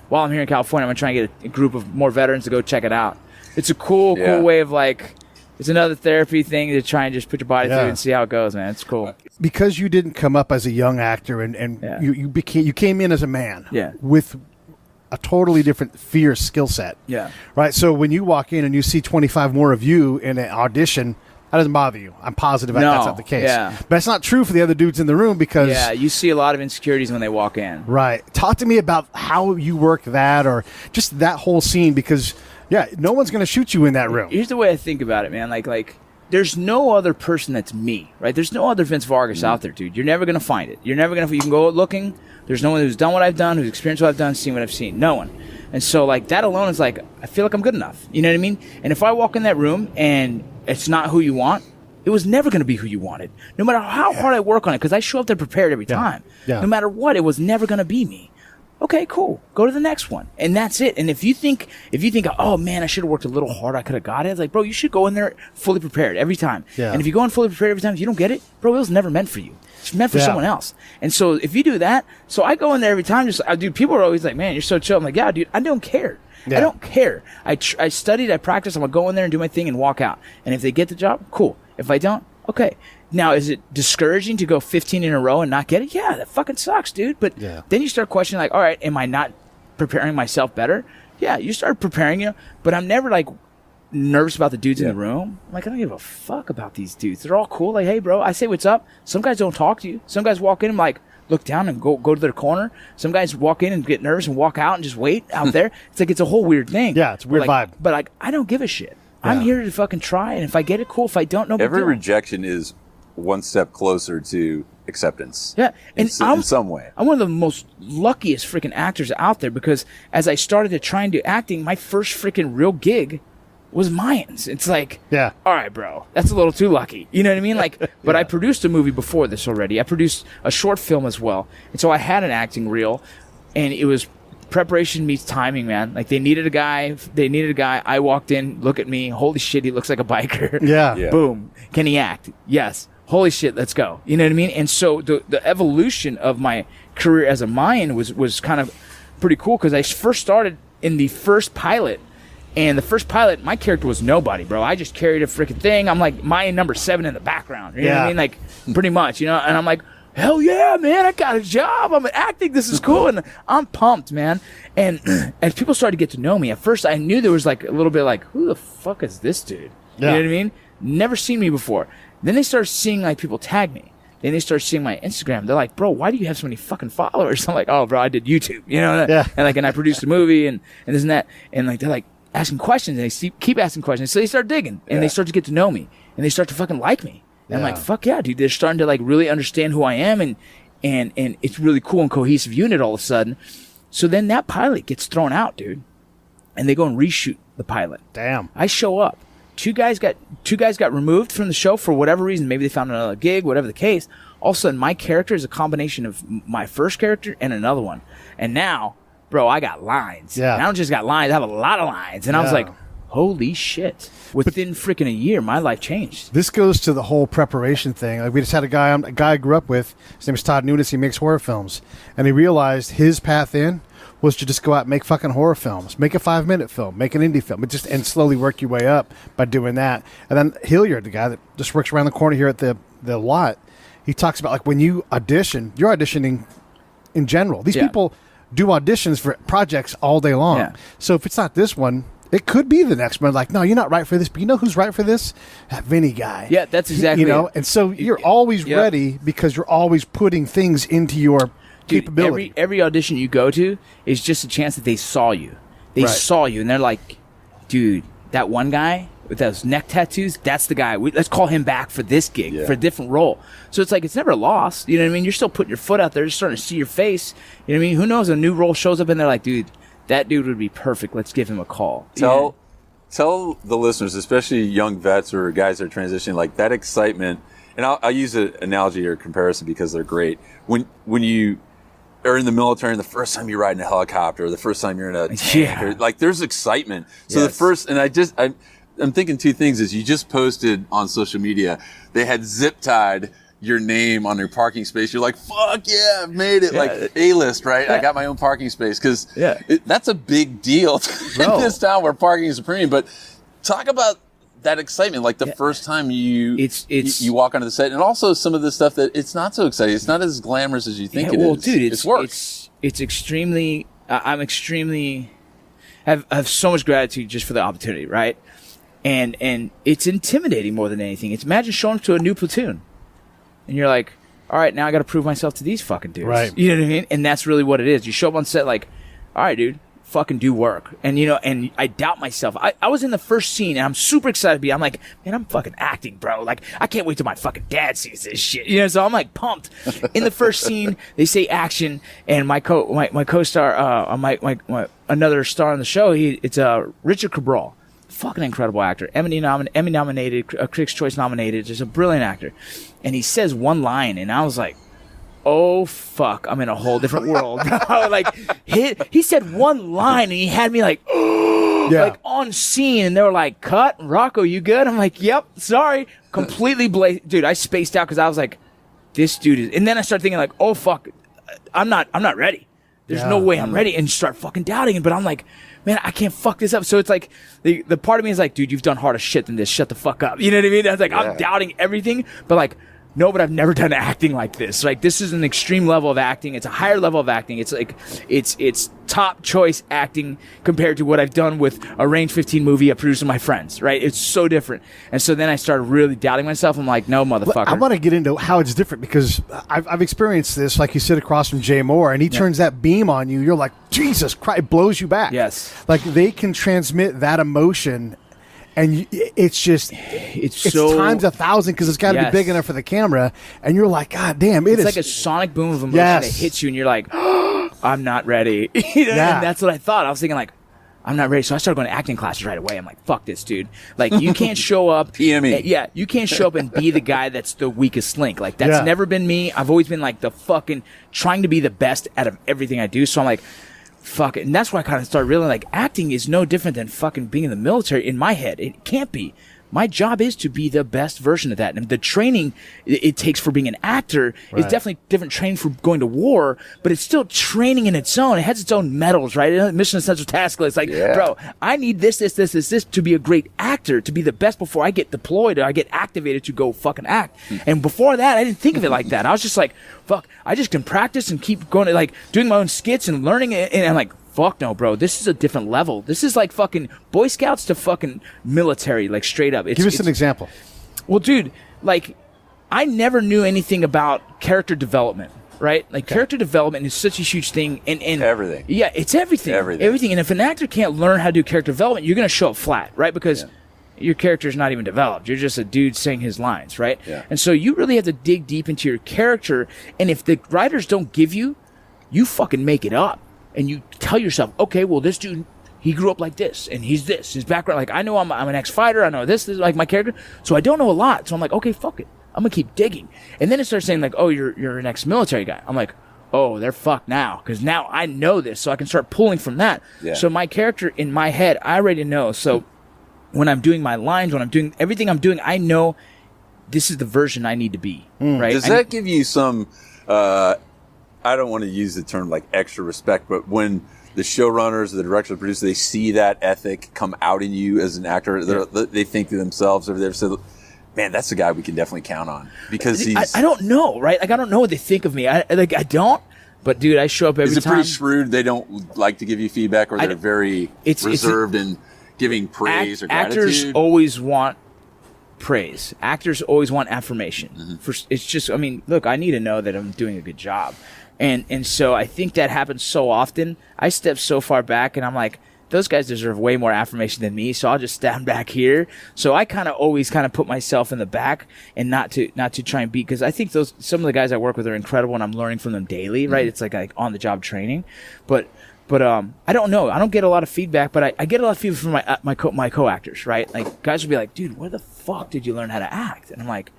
while I'm here in California, I'm going to try and get a group of more veterans to go check it out. It's a cool way of like, it's another therapy thing to try and just put your body through and see how it goes, man. It's cool. Because you didn't come up as a young actor and you came in as a man with a totally different fierce skill set. Yeah. Right? So when you walk in and you see 25 more of you in an audition, that doesn't bother you. I'm positive that's not the case. Yeah. But it's not true for the other dudes in the room because... Yeah, you see a lot of insecurities when they walk in. Right. Talk to me about how you work that or just that whole scene because, no one's going to shoot you in that room. Here's the way I think about it, man. Like there's no other person that's me, right? There's no other Vince Vargas out there, dude. You're never going to find it. You can go looking. There's no one who's done what I've done, who's experienced what I've done, seen what I've seen. No one. And so, like, that alone is like, I feel like I'm good enough. You know what I mean? And if I walk in that room and it's not who you want, it was never going to be who you wanted. No matter how hard I work on it, because I show up there prepared every time. Yeah. No matter what, it was never going to be me. Okay, cool. Go to the next one. And that's it. And if you think, oh man, I should have worked a little harder, I could have got it. It's like, bro, you should go in there fully prepared every time. Yeah. And if you go in fully prepared every time, if you don't get it, bro, it was never meant for you. It's meant for someone else. And so if you do that, so I go in there every time, dude, people are always like, man, you're so chill. I'm like, yeah, dude, I don't care. Yeah. I don't care. I studied, I practiced, I'm going to go in there and do my thing and walk out. And if they get the job, cool. If I don't, okay. Now, is it discouraging to go 15 in a row and not get it? Yeah, that fucking sucks, dude. But then you start questioning, like, all right, am I not preparing myself better? Yeah, you start preparing, but I'm never, like, nervous about the dudes in the room. I'm like, I don't give a fuck about these dudes. They're all cool. Like, hey, bro, I say what's up. Some guys don't talk to you. Some guys walk in and, like, look down and go to their corner. Some guys walk in and get nervous and walk out and just wait out there. It's like it's a whole weird thing. Yeah, it's a weird vibe. But, like, I don't give a shit. Yeah. I'm here to fucking try, and if I get it, cool. If I don't, no big deal. Every rejection is one step closer to acceptance. Yeah, and in some way. I'm one of the most luckiest freaking actors out there because as I started to try and do acting, my first freaking real gig was Mayans. It's like, all right, bro, that's a little too lucky. You know what I mean? Like, but I produced a movie before this already. I produced a short film as well, and so I had an acting reel, and it was preparation meets timing, man. Like they needed a guy. I walked in, look at me. Holy shit, he looks like a biker. Yeah. Boom. Can he act? Yes. holy shit, let's go. You know what I mean? And so the evolution of my career as a Mayan was kind of pretty cool, because I first started in the first pilot. And the first pilot, my character was nobody, bro. I just carried a freaking thing. I'm like Mayan number 7 in the background. You know what I mean? Like, pretty much, you know? And I'm like, hell yeah, man, I got a job. I'm acting. This is cool. And I'm pumped, man. And as people started to get to know me, at first I knew there was like a little bit like, who the fuck is this dude? You know what I mean? Never seen me before. Then they started seeing like people tag me. Then they started seeing my Instagram. They're like, bro, why do you have so many fucking followers? I'm like, oh, bro, I did YouTube. You know? And I produced a movie and this and that. And like, they're like, asking questions, and they keep asking questions. So they start digging, and they start to get to know me, and they start to fucking like me. And I'm like, fuck yeah, dude. They're starting to like really understand who I am, and it's really cool and cohesive unit all of a sudden. So then that pilot gets thrown out, dude, and they go and reshoot the pilot. Damn. I show up. Two guys got removed from the show for whatever reason. Maybe they found another gig, whatever the case. All of a sudden, my character is a combination of my first character and another one. And now, bro, I got lines. Yeah. And I don't just got lines, I have a lot of lines. And I was like, holy shit. Within freaking a year, my life changed. This goes to the whole preparation thing. Like, we just had a guy I grew up with. His name is Todd Nunes. He makes horror films. And he realized his path in was to just go out and make fucking horror films. Make a 5-minute film. Make an indie film. And slowly work your way up by doing that. And then Hilliard, the guy that just works around the corner here at the lot, he talks about, like, when you audition, you're auditioning in general. These people do auditions for projects all day long. Yeah. So if it's not this one, it could be the next one. Like, no, you're not right for this. But you know who's right for this? That Vinny guy. Yeah, that's exactly it. And so you're always ready, because you're always putting things into your capability. Every audition you go to is just a chance that they saw you. They saw you, and they're like, dude, that one guy with those neck tattoos, that's the guy. Let's call him back for this gig, for a different role. So it's like, it's never lost. You know what I mean? You're still putting your foot out there. You're starting to see your face. You know what I mean? Who knows? A new role shows up, and they're like, dude, that dude would be perfect. Let's give him a call. Tell the listeners, especially young vets or guys that are transitioning, like that excitement. And I'll use an analogy or comparison because they're great. When you are in the military and the first time you ride in a helicopter, or the first time you're in a tank, like there's excitement. So the first, and I'm thinking two things. Is you just posted on social media, they had zip tied your name on your parking space. You're like, fuck yeah, I've made it. Like A-list, right? I got my own parking space, because that's a big deal in this town where parking is a premium. But talk about that excitement, like the first time you walk onto the set, and also some of the stuff that it's not so exciting. It's not as glamorous as you think it is. Well, dude, it's work. It's extremely. I'm extremely have so much gratitude just for the opportunity, right? And it's intimidating more than anything. It's imagine showing up to a new platoon, and you're like, all right, now I got to prove myself to these fucking dudes. Right. You know what I mean? And that's really what it is. You show up on set like, all right, dude, fucking do work. And, you know, and I doubt myself. I was in the first scene, and I'm super excited to be. I'm like, man, I'm fucking acting, bro. Like, I can't wait till my fucking dad sees this shit. You know, so I'm like pumped. In the first scene, they say action, and my co-star, another star on the show, it's Richard Cabral. Fucking incredible actor. Emmy nominated, Critics' Choice nominated. Just a brilliant actor. And he says one line, and I was like, oh fuck, I'm in a whole different world. Like he said one line, and he had me like, like on scene, and they were like, cut, Rocco, you good? I'm like, yep, sorry. Completely dude, I spaced out because I was like, this dude is, and then I started thinking like, oh fuck, I'm not ready. There's no way I'm ready, and start fucking doubting it. But I'm like, man, I can't fuck this up. So it's like, the part of me is like, dude, you've done harder shit than this. Shut the fuck up. You know what I mean? I was like, I'm doubting everything, but like, no, but I've never done acting like this. Like, this is an extreme level of acting. It's a higher level of acting. It's like, it's top choice acting compared to what I've done with a Range 15 movie I produced with my friends, right? It's so different. And so then I started really doubting myself. I'm like, no, motherfucker. I want to get into how it's different, because I've experienced this. Like, you sit across from Jay Moore, and he turns that beam on you. You're like, Jesus Christ, it blows you back. Yes. Like, they can transmit that emotion. And it's so, times 1,000, because it's got to be big enough for the camera. And you're like, God damn, it's like a sonic boom of emotion that hits you, and you're like, oh, I'm not ready. You know? And that's what I thought. I was thinking like, I'm not ready. So I started going to acting classes right away. I'm like, fuck this, dude. Like, you can't show up. PME. You can't show up and be the guy that's the weakest link. Like, that's never been me. I've always been like the fucking trying to be the best out of everything I do. So I'm like, fuck it. And that's why I kind of started realizing, like, acting is no different than fucking being in the military in my head. It can't be. my job is to be the best version of that. And the training it takes for being an actor is definitely different training for going to war, but it's still training in its own. It has its own medals, right? Mission Essential Task List. Like, bro, I need this to be a great actor, to be the best before I get deployed or I get activated to go fucking act. And before that, I didn't think of it like that. I was just like, fuck, I just can practice and keep going to, like, doing my own skits and learning it. And I'm like, fuck no, bro. This is a different level. This is like fucking Boy Scouts to fucking military, like straight up. Give us an example. Well, dude, like, I never knew anything about character development, right? Like, character development is such a huge thing. And everything. Yeah, it's everything. Everything. And if an actor can't learn how to do character development, you're going to show up flat, right? Because your character's not even developed. You're just a dude saying his lines, right? Yeah. And so you really have to dig deep into your character. And if the writers don't give you, you fucking make it up. And you tell yourself, okay, well, this dude, he grew up like this, and he's this. His background, like, I know I'm an ex-fighter. I know this is like my character. So I don't know a lot. So I'm like, okay, fuck it. I'm going to keep digging. And then it starts saying, like, oh, you're an ex-military guy. I'm like, oh, they're fucked now. Because now I know this, so I can start pulling from that. Yeah. So my character in my head, I already know. So when I'm doing my lines, when I'm doing everything I'm doing, I know this is the version I need to be. Right? Does that give you some... I don't want to use the term like extra respect, but when the showrunners, the director, the producer, they see that ethic come out in you as an actor, they think to themselves, or they've said, man, that's the guy we can definitely count on. Because he's... I don't know, right? Like, I don't know what they think of me. I don't. But, dude, I show up every time. Is it pretty shrewd? They don't like to give you feedback, or they're very reserved in giving praise or gratitude? Actors always want praise. Actors always want affirmation. It's just, I mean, look, I need to know that I'm doing a good job. And so I think that happens so often. I step so far back, and I'm like, those guys deserve way more affirmation than me, so I'll just stand back here. So I kind of always kind of put myself in the back and not to try and beat, because I think some of the guys I work with are incredible, and I'm learning from them daily, right? It's like on the job training, but I don't know. I don't get a lot of feedback, but I get a lot of feedback from my co-actors, right? Like, guys will be like, dude, where the fuck did you learn how to act? And I'm like,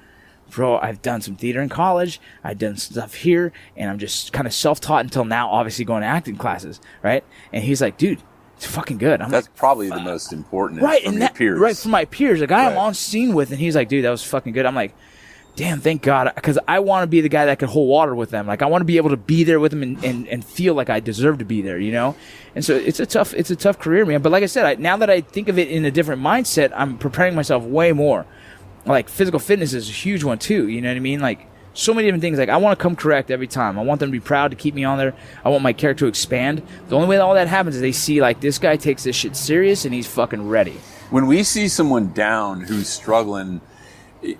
bro, I've done some theater in college. I've done stuff here, and I'm just kind of self-taught until now, obviously going to acting classes, right? And he's like, dude, it's fucking good. That's probably the most important, right? From and your peers. Right, from my peers, a guy I'm on scene with, and he's like, dude, that was fucking good. I'm like, damn, thank God, because I want to be the guy that can hold water with them. Like, I want to be able to be there with them and feel like I deserve to be there, you know? And so it's a tough career, man. But like I said, now that I think of it in a different mindset, I'm preparing myself way more. Like, physical fitness is a huge one too, you know what I mean? Like, so many different things. Like, I want to come correct every time. I want them to be proud to keep me on there. I want my character to expand. The only way that all that happens is they see, like, this guy takes this shit serious and he's fucking ready. When we see someone down who's struggling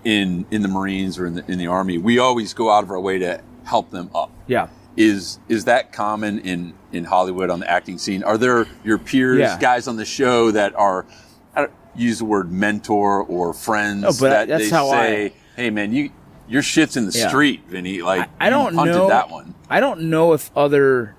in the Marines or in the Army, we always go out of our way to help them up. Yeah. Is that common in Hollywood on the acting scene? Are there your peers, guys on the show that are, I don't use the word mentor or friends, that that's they how say, hey man, your shit's in the street, Vinny. Like, I don't know that one. I don't know if other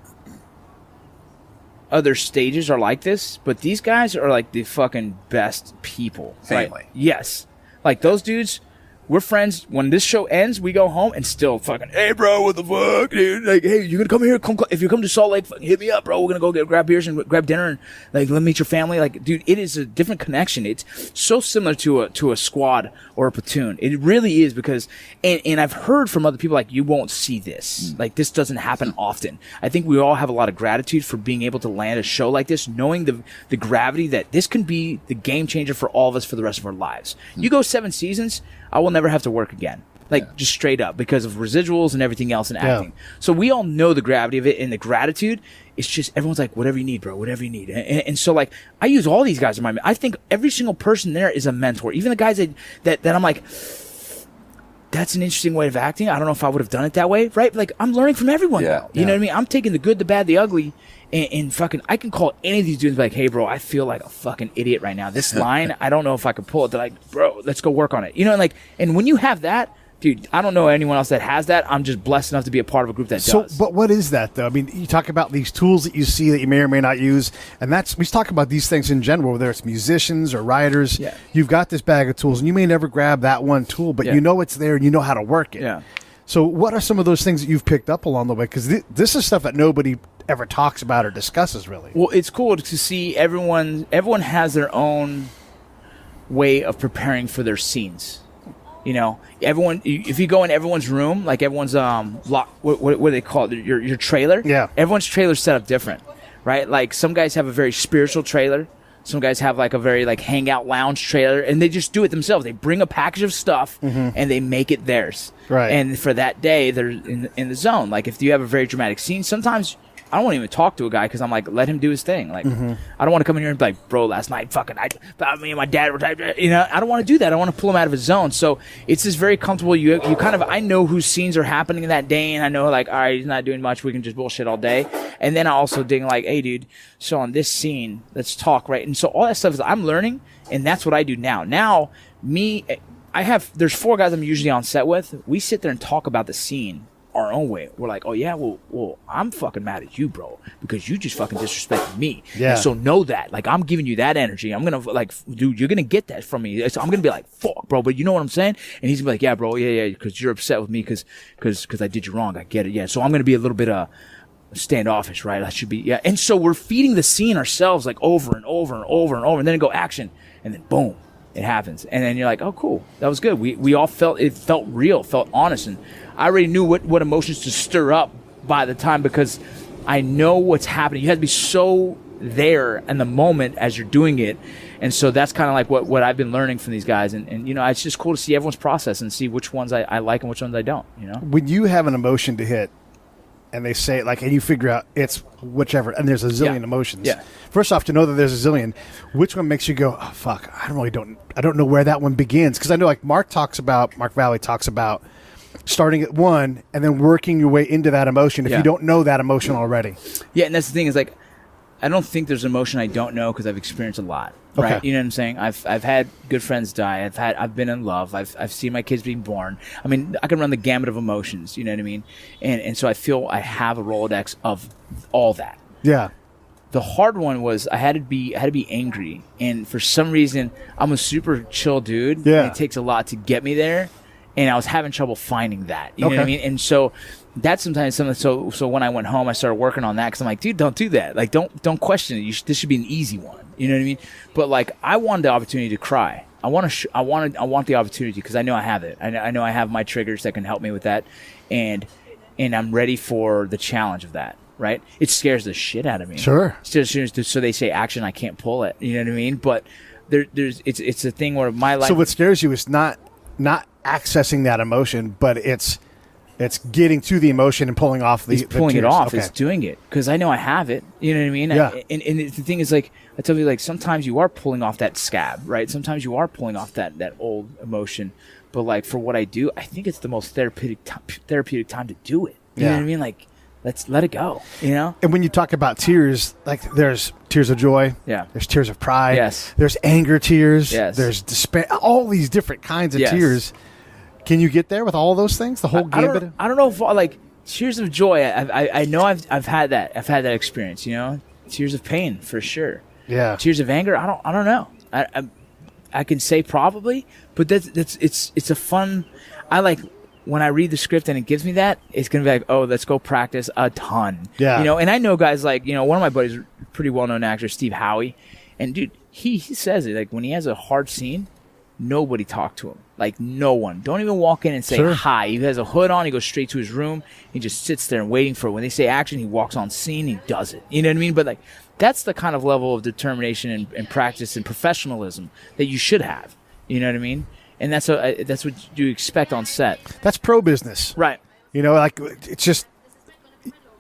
stages are like this, but these guys are like the fucking best people. Family. Right? Yes. Like, those dudes, we're friends. When this show ends, we go home and still fucking, hey, bro, what the fuck, dude? Like, hey, you gonna come here? If you come to Salt Lake, fucking hit me up, bro. We're gonna go grab beers and grab dinner and, like, let me meet your family. Like, dude, it is a different connection. It's so similar to a squad or a platoon. It really is, because, and I've heard from other people, like, you won't see this. Like, this doesn't happen often. I think we all have a lot of gratitude for being able to land a show like this, knowing the gravity that this can be the game changer for all of us for the rest of our lives. You go 7 seasons, I will never have to work again. Like, just straight up, because of residuals and everything else in acting. So we all know the gravity of it and the gratitude. It's just, everyone's like, whatever you need, bro, whatever you need. And so, like, I use all these guys in I think every single person there is a mentor. Even the guys that I'm like, that's an interesting way of acting. I don't know if I would have done it that way, right? Like, I'm learning from everyone now. You know what I mean? I'm taking the good, the bad, the ugly, and fucking, I can call any of these dudes and be like, hey, bro, I feel like a fucking idiot right now. This line, I don't know if I can pull it. They're like, bro, let's go work on it. You know, like, and when you have that, dude, I don't know anyone else that has that. I'm just blessed enough to be a part of a group that does. But what is that, though? I mean, you talk about these tools that you see that you may or may not use, and we talk about these things in general, whether it's musicians or writers. Yeah. You've got this bag of tools, and you may never grab that one tool, but you know it's there, and you know how to work it. Yeah. So what are some of those things that you've picked up along the way? Because this is stuff that nobody ever talks about or discusses, really. Well, it's cool to see everyone has their own way of preparing for their scenes. You know, everyone. If you go in everyone's room, like everyone's what do they call it? Your trailer. Yeah. Everyone's trailer's set up different, right? Like some guys have a very spiritual trailer. Some guys have like a very like hangout lounge trailer, and they just do it themselves. They bring a package of stuff and they make it theirs. Right. And for that day, they're in the zone. Like if you have a very dramatic scene, sometimes I don't want to even talk to a guy because I'm like, let him do his thing. Like I don't want to come in here and be like, bro, last night me and my dad were, you know, I don't want to do that. I want to pull him out of his zone. So it's just very comfortable. You kind of, I know whose scenes are happening that day, and I know like, all right, he's not doing much. We can just bullshit all day. And then I also dig like, hey, dude, so on this scene, let's talk, right? And so all that stuff is I'm learning, and that's what I do now. Now, there's 4 guys I'm usually on set with. We sit there and talk about the scene our own way. We're like, oh yeah, well, I'm fucking mad at you, bro, because you just fucking disrespected me. Yeah. And so know that, like, I'm giving you that energy. I'm gonna like, dude, you're gonna get that from me. So I'm gonna be like, fuck, bro, but you know what I'm saying? And he's gonna be like, yeah, bro, yeah, because you're upset with me because I did you wrong. I get it, yeah. So I'm gonna be a little bit standoffish, right? I should be, yeah. And so we're feeding the scene ourselves like over and over and over and over, and then go action, and then boom, it happens, and then you're like, oh, cool, that was good. We all felt real, felt honest, and I already knew what emotions to stir up by the time, because I know what's happening. You have to be so there in the moment as you're doing it, and so that's kind of like what I've been learning from these guys, and you know, it's just cool to see everyone's process and see which ones I like and which ones I don't. You know, when you have an emotion to hit, and they say it like, and you figure out it's whichever, and there's a zillion emotions. Yeah. First off, to know that there's a zillion, which one makes you go, oh fuck, I don't know where that one begins, because I know like Mark Valley talks about starting at one and then working your way into that emotion if you don't know that emotion already. Yeah, and that's the thing is like, I don't think there's emotion I don't know because I've experienced a lot. Right? Okay. You know what I'm saying? I've had good friends die. I've been in love. I've seen my kids being born. I mean, I can run the gamut of emotions. You know what I mean? And so I feel I have a Rolodex of all that. Yeah. The hard one was I had to be angry, and for some reason I'm a super chill dude. Yeah. And it takes a lot to get me there, and I was having trouble finding that. You know what I mean? And so that's sometimes something. So when I went home, I started working on that because I'm like, dude, don't do that. Like, don't question it. This should be an easy one. You know what I mean? But like, I wanted the opportunity to cry. I want the opportunity because I know I have it. I know I have my triggers that can help me with that, and I'm ready for the challenge of that. Right? It scares the shit out of me. Sure. So they say action, I can't pull it. You know what I mean? But it's a thing where my life. So what scares you is not accessing that emotion, but it's getting to the emotion and pulling off the pulling it tears. off. Okay. It's doing it because I know I have it. You know what I mean? Yeah. And the thing is, like, I tell you, like, sometimes you are pulling off that scab, right? Sometimes you are pulling off that old emotion. But like for what I do, I think it's the most therapeutic time to do it. You know what I mean? Like, let's let it go. You know. And when you talk about tears, like there's tears of joy. Yeah. There's tears of pride. Yes. There's anger tears. Yes. There's despair. All these different kinds of tears. Can you get there with all those things? The whole gambit? I don't know if like tears of joy. I know I've had that. I've had that experience. You know, tears of pain for sure. Yeah. Tears of anger. I don't know. I can say probably, but it's a fun. I like when I read the script and it gives me that. It's gonna be like, oh, let's go practice a ton. Yeah. You know, and I know guys like, you know, one of my buddies, pretty well known actor, Steve Howie, and dude, he says it like when he has a hard scene. Nobody talk to him. Like, no one. Don't even walk in and say hi. He has a hood on. He goes straight to his room. He just sits there and waiting for it. When they say action, he walks on scene. He does it. You know what I mean? But, like, that's the kind of level of determination and practice and professionalism that you should have. You know what I mean? And that's what you expect on set. That's pro business. Right. You know, like, it's just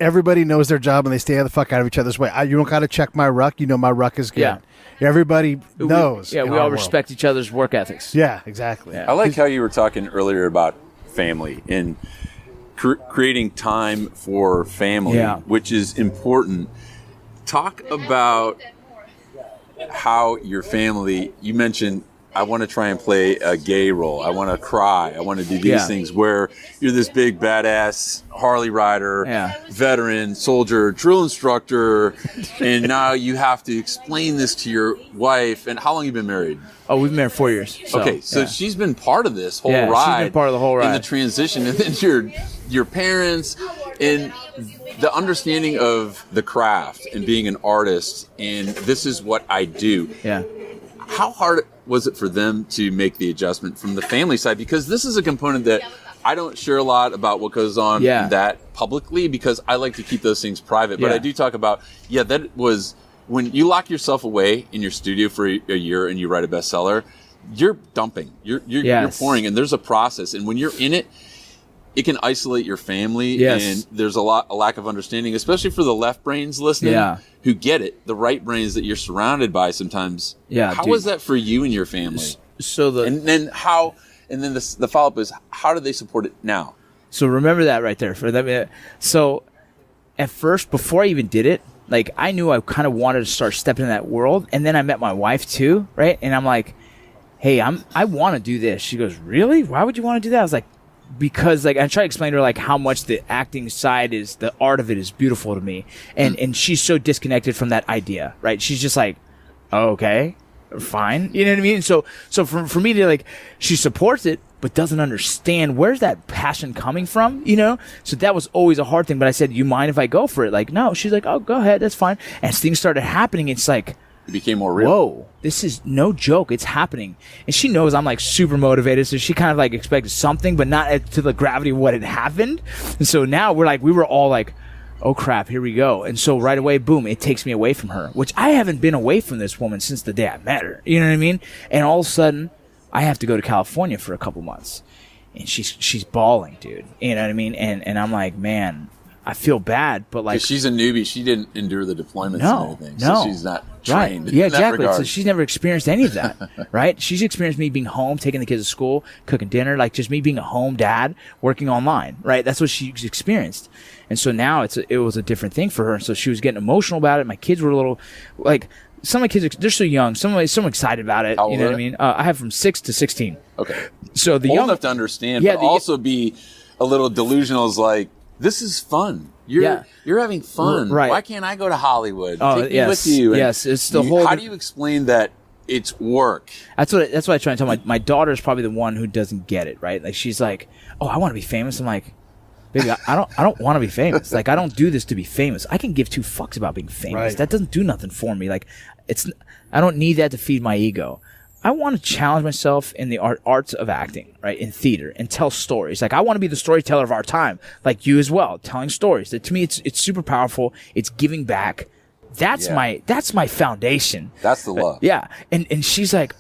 everybody knows their job and they stay the fuck out of each other's way. You don't got to check my ruck. You know my ruck is good. Yeah. Everybody knows. We all respect each other's work ethics. Yeah, exactly. Yeah. I like how you were talking earlier about family and creating time for family, which is important. Talk about how your family, you mentioned, I want to try and play a gay role. I want to cry. I want to do these things where you're this big badass Harley rider, veteran, soldier, drill instructor, and now you have to explain this to your wife. And how long have you been married? Oh, we've been married 4 years. So she's been part of this whole ride. She's been part of the whole ride. And the transition. And then your parents and the understanding of the craft and being an artist and this is what I do. Yeah. how hard was it for them to make the adjustment from the family side? Because this is a component that I don't share a lot about what goes on in that publicly, because I like to keep those things private. But I do talk about, that was when you lock yourself away in your studio for a year and you write a bestseller, you're dumping, you're pouring, and there's a process. And when you're in it, it can isolate your family, and there's a lack of understanding, especially for the left brains listening who get it, the right brains that you're surrounded by sometimes. How was that for you and your family? And then the follow-up is, how do they support it now? So remember that right there. So at first, before I even did it, like, I knew I kind of wanted to start stepping in that world. And then I met my wife too, right? And I'm like, hey, I want to do this. She goes, really? Why would you want to do that? I was like, because, like, I try to explain to her, like, how much the acting side is, the art of it is beautiful to me. And she's so disconnected from that idea, right? She's just like, oh, okay, fine. You know what I mean? So for me to, like, she supports it, but doesn't understand where's that passion coming from, you know? So that was always a hard thing. But I said, you mind if I go for it? Like, no. She's like, oh, go ahead. That's fine. As things started happening, it's like, it became more real. Whoa, this is no joke. It's happening. And she knows I'm, like, super motivated, so she kind of, like, expected something, but not to the gravity of what had happened. And so now we were all like, oh, crap, here we go. And so right away, boom, it takes me away from her, which I haven't been away from this woman since the day I met her. You know what I mean? And all of a sudden, I have to go to California for a couple months. And she's bawling, dude. You know what I mean? And I'm like, man, I feel bad, but, like, she's a newbie. She didn't endure the deployments and anything. So she's not trained. Right. Yeah, exactly. So she's never experienced any of that, right? She's experienced me being home, taking the kids to school, cooking dinner, like, just me being a home dad, working online, right? That's what she's experienced. And so now it was a different thing for her. So she was getting emotional about it. My kids were a little, like, some of my kids, they're so young. Some excited about it. You know what I mean? I have from 6 to 16. Okay. So the old young enough to understand, but also be a little delusional, is like, this is fun. You're having fun. Right. Why can't I go to Hollywood? Oh, Take me with you. And it's the whole. How do you explain that it's work? That's what I try and tell my daughter is probably the one who doesn't get it, right? Like, she's like, oh, I want to be famous. I'm like, baby, I don't want to be famous. Like, I don't do this to be famous. I can give two fucks about being famous. Right. That doesn't do nothing for me. Like, I don't need that to feed my ego. I want to challenge myself in the arts of acting, right, in theater, and tell stories. Like, I want to be the storyteller of our time, like you as well, telling stories. That, to me, it's super powerful. It's giving back. That's my foundation. That's the love. Yeah. And she's like,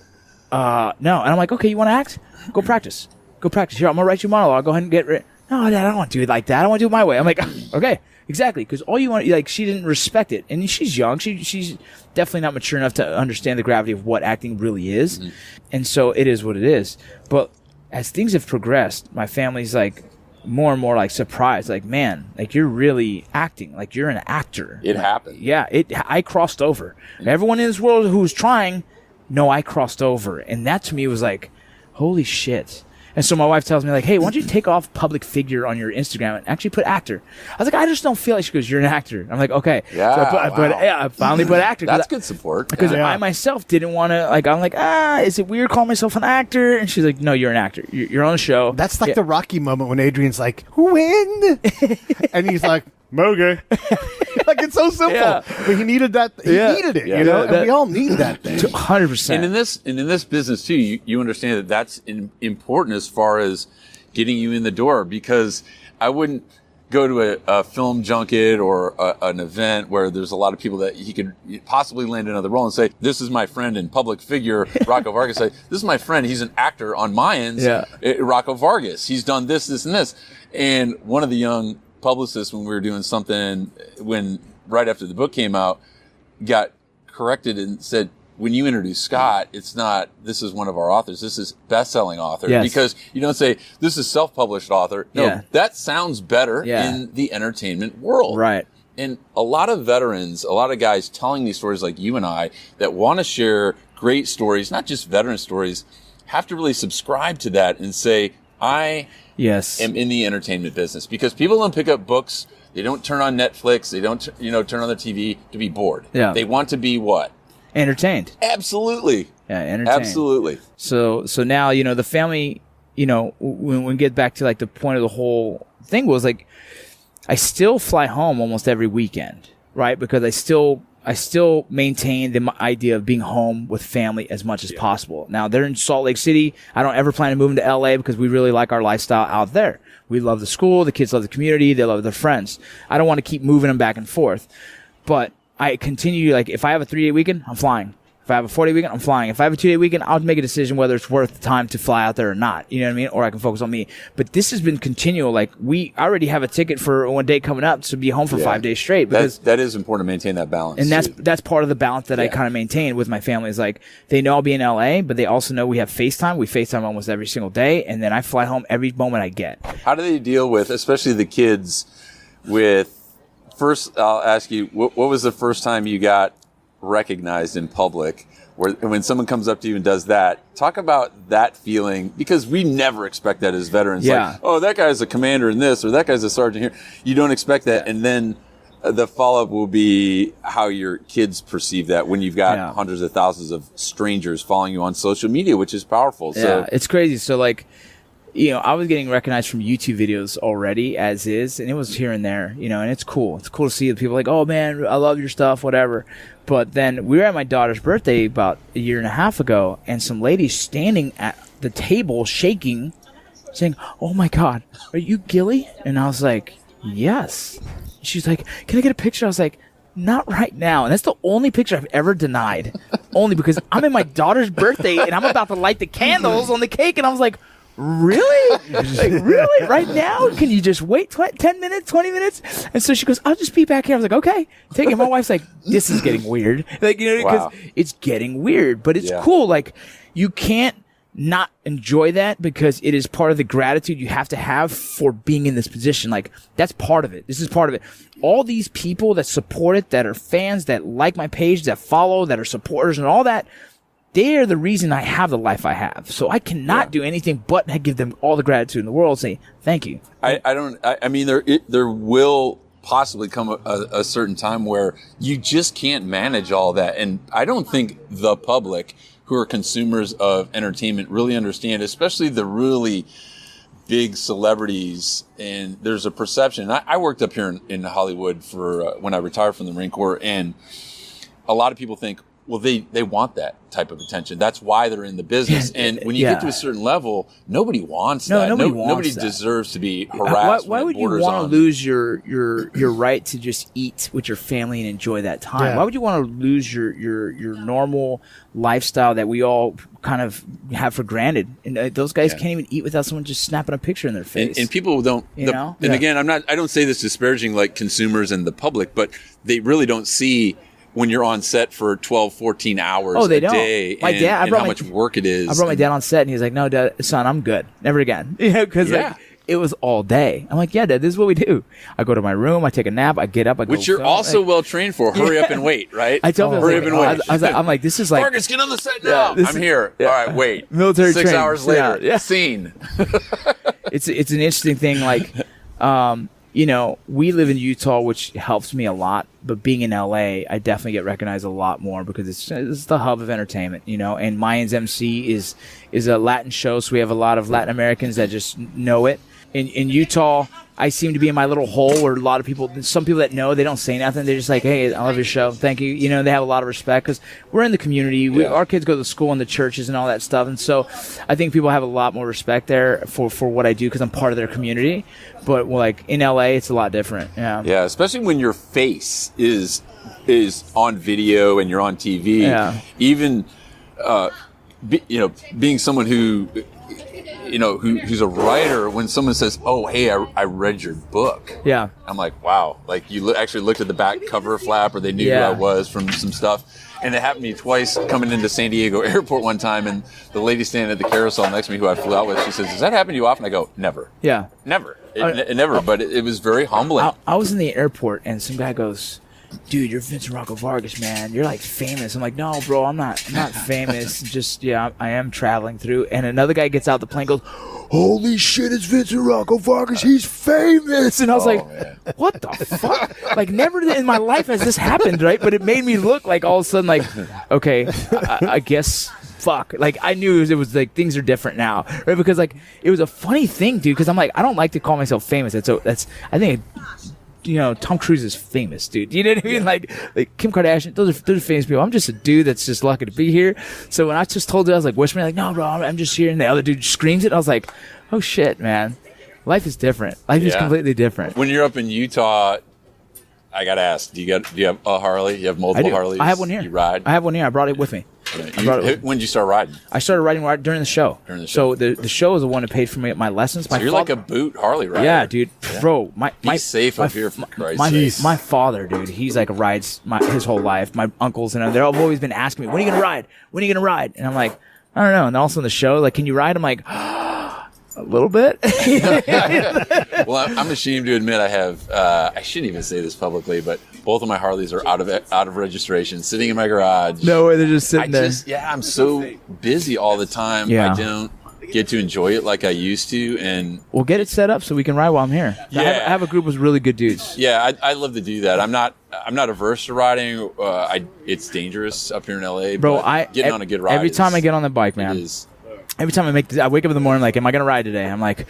no. And I'm like, okay, you want to act? Go practice. Here, I'm gonna write you a monologue. Go ahead and get ready. No, Dad, I don't want to do it like that. I want to do it my way. I'm like, okay. Exactly, because all you want, like, she didn't respect it, and she's young. She's definitely not mature enough to understand the gravity of what acting really is, and so it is what it is. But as things have progressed, my family's, like, more and more, like, surprised, like, man, like, you're really acting, like, you're an actor. It happened. Yeah, I crossed over. Everyone in this world who's trying, I crossed over, and that to me was like, holy shit. And so my wife tells me, like, hey, why don't you take off public figure on your Instagram and actually put actor? I was like, I just don't feel like. She goes, you're an actor. I'm like, okay. Yeah, so I finally put actor. That's good support. Because I myself didn't want to, like, I'm like, is it weird calling myself an actor? And she's like, no, you're an actor. You're on a show. That's like the Rocky moment when Adrian's like, win? And he's like, Moga. Like, it's so simple. Yeah. But he needed that. He needed it, you know? And we all need that thing. 100%. And in this business, too, you understand that that's important as far as getting you in the door, because I wouldn't go to a film junket or an event where there's a lot of people that he could possibly land another role and say, this is my friend and public figure, Rocco Vargas. Say, this is my friend. He's an actor on Mayans, Rocco Vargas. He's done this, this, and this. And one of the young publicist, when we were doing something, right after the book came out, got corrected and said, when you introduce Scott, it's not, this is one of our authors, this is best-selling author. Yes. Because you don't say, this is self-published author. No, that sounds better in the entertainment world. Right. And a lot of veterans, a lot of guys telling these stories like you and I that want to share great stories, not just veteran stories, have to really subscribe to that and say, I am in the entertainment business, because people don't pick up books. They don't turn on Netflix. They don't, turn on their TV to be bored. Yeah. They want to be what? Entertained. Absolutely. Yeah, entertained. Absolutely. So now, the family, when we get back to, like, the point of the whole thing was, like, I still fly home almost every weekend, right? Because I still I still maintain the idea of being home with family as much as possible. Now, they're in Salt Lake City. I don't ever plan to move them to LA because we really like our lifestyle out there. We love the school. The kids love the community. They love their friends. I don't want to keep moving them back and forth. But I continue, like, if I have a 3-day weekend, I'm flying. If I have a 4-day weekend, I'm flying. If I have a 2-day weekend, I'll make a decision whether it's worth the time to fly out there or not. You know what I mean? Or I can focus on me. But this has been continual. Like, we already have a ticket for one day coming up to be home for 5 days straight. Because that is important to maintain that balance. And that's part of the balance that I kind of maintain with my family. Is like, they know I'll be in LA, but they also know we have FaceTime. We FaceTime almost every single day. And then I fly home every moment I get. How do they deal with, especially the kids, with, first, I'll ask you, what was the first time you got recognized in public? When someone comes up to you and does that, talk about that feeling, because we never expect that as veterans. Yeah. Like, oh, that guy's a commander in this, or that guy's a sergeant here. You don't expect that. And then the follow-up will be how your kids perceive that when you've got hundreds of thousands of strangers following you on social media, which is powerful. Yeah, it's crazy. So, like, you know, I was getting recognized from YouTube videos already as is, and it was here and there, you know, and it's cool. It's cool to see the people like, oh, man, I love your stuff, whatever. But then we were at my daughter's birthday about a year and a half ago, and some lady standing at the table shaking, saying, oh, my God, are you Gilly? And I was like, yes. She's like, can I get a picture? I was like, not right now. And that's the only picture I've ever denied, only because I'm in my daughter's birthday, and I'm about to light the candles on the cake, and I was like, really? Like, really? Right now? Can you just wait 10 minutes, 20 minutes? And so she goes, I'll just be back here. I was like, okay. Take it. My wife's like, this is getting weird. Like, you know, because it's getting weird, but it's cool. Like, you can't not enjoy that because it is part of the gratitude you have to have for being in this position. Like, that's part of it. This is part of it. All these people that support it, that are fans, that like my page, that follow, that are supporters and all that, they're the reason I have the life I have. So I cannot do anything but give them all the gratitude in the world. Say thank you. I mean, there will possibly come a certain time where you just can't manage all that. And I don't think the public who are consumers of entertainment really understand, especially the really big celebrities. And there's a perception. I worked up here in Hollywood for when I retired from the Marine Corps, and a lot of people think, well, they want that type of attention. That's why they're in the business. And when you get to a certain level, nobody wants that. Nobody deserves to be harassed. Why would you want to lose your right to just eat with your family and enjoy that time? Yeah. Why would you want to lose your normal lifestyle that we all kind of have for granted? And those guys can't even eat without someone just snapping a picture in their face. And people don't. Again, I don't say this disparaging like consumers and the public, but they really don't see when you're on set for 12, 14 hours a day, my dad, and how much work it is. I brought my dad on set, and he's like, no, Dad, son, I'm good. Never again. Because it was all day. I'm like, yeah, Dad, this is what we do. I go to my room, I take a nap, I get up, I go. Which you're also well trained for. Hurry up and wait, right? I tell them, hurry up and wait. I'm like, this is like, Vargas, get on the set now. I'm here. All right, wait. Military 6 training. hours later, scene. It's an interesting thing, like, you know, we live in Utah, which helps me a lot. But being in LA, I definitely get recognized a lot more because it's the hub of entertainment, you know. And Mayans MC is a Latin show, so we have a lot of Latin Americans that just know it. In Utah, I seem to be in my little hole where a lot of people, some people that know, they don't say nothing. They're just like, hey, I love your show. Thank you. You know, they have a lot of respect because we're in the community. Our kids go to school and the churches and all that stuff. And so I think people have a lot more respect there for what I do because I'm part of their community. But like in LA, it's a lot different. Yeah, especially when your face is on video and you're on TV. Yeah. Even, being someone who... who's a writer, when someone says, oh, hey, I read your book. Yeah. I'm like, wow. Like, you actually looked at the back cover flap, or they knew who I was from some stuff. And it happened to me twice coming into San Diego airport one time, and the lady standing at the carousel next to me who I flew out with, she says, does that happen to you often? I go, never. Yeah. Never. It never. But it was very humbling. I was in the airport, and some guy goes, dude, you're Vincent Rocco Vargas, man. You're like famous. I'm like, no, bro, I'm not famous. Just, I am traveling through. And another guy gets out the plane, goes, holy shit, it's Vincent Rocco Vargas. He's famous. And I was like, man, what the fuck? Like, never in my life has this happened, right? But it made me look like all of a sudden, like, okay, I guess, fuck. Like, I knew it was like, things are different now, right? Because, like, it was a funny thing, dude, because I'm like, I don't like to call myself famous. I think Tom Cruise is famous, dude. You know what I mean? Like Kim Kardashian, those are famous people. I'm just a dude that's just lucky to be here. So when I just told you, I was like, wish me, like, no, bro, I'm just here. And the other dude screams it. I was like, oh shit, man. Life is different. Life is completely different. When you're up in Utah, I gotta ask, do you have a Harley? You have multiple Harleys? I have one here. You ride? I have one here. I brought it with me. When did you start riding? I started riding during the show. So the show is the one that paid for my lessons. So you're like a boot Harley rider. Yeah, dude. Bro, He's safe up here, for Christ's sake. My father, dude, he's like rides his whole life. My uncles and they've always been asking me, when are you going to ride? When are you going to ride? And I'm like, I don't know. And also in the show, like, can you ride? I'm like, a little bit. Well, I'm ashamed to admit I have. I shouldn't even say this publicly, but both of my Harleys are out of registration, sitting in my garage. No way, they're just sitting there. I'm so busy all the time. Yeah. I don't get to enjoy it like I used to. And we'll get it set up so we can ride while I'm here. Yeah. I have a group of really good dudes. Yeah, I love to do that. I'm not averse to riding. It's dangerous up here in LA, bro. Getting on a good ride. Every time I get on the bike, man. Every time I wake up in the morning, like, am I going to ride today? I'm like,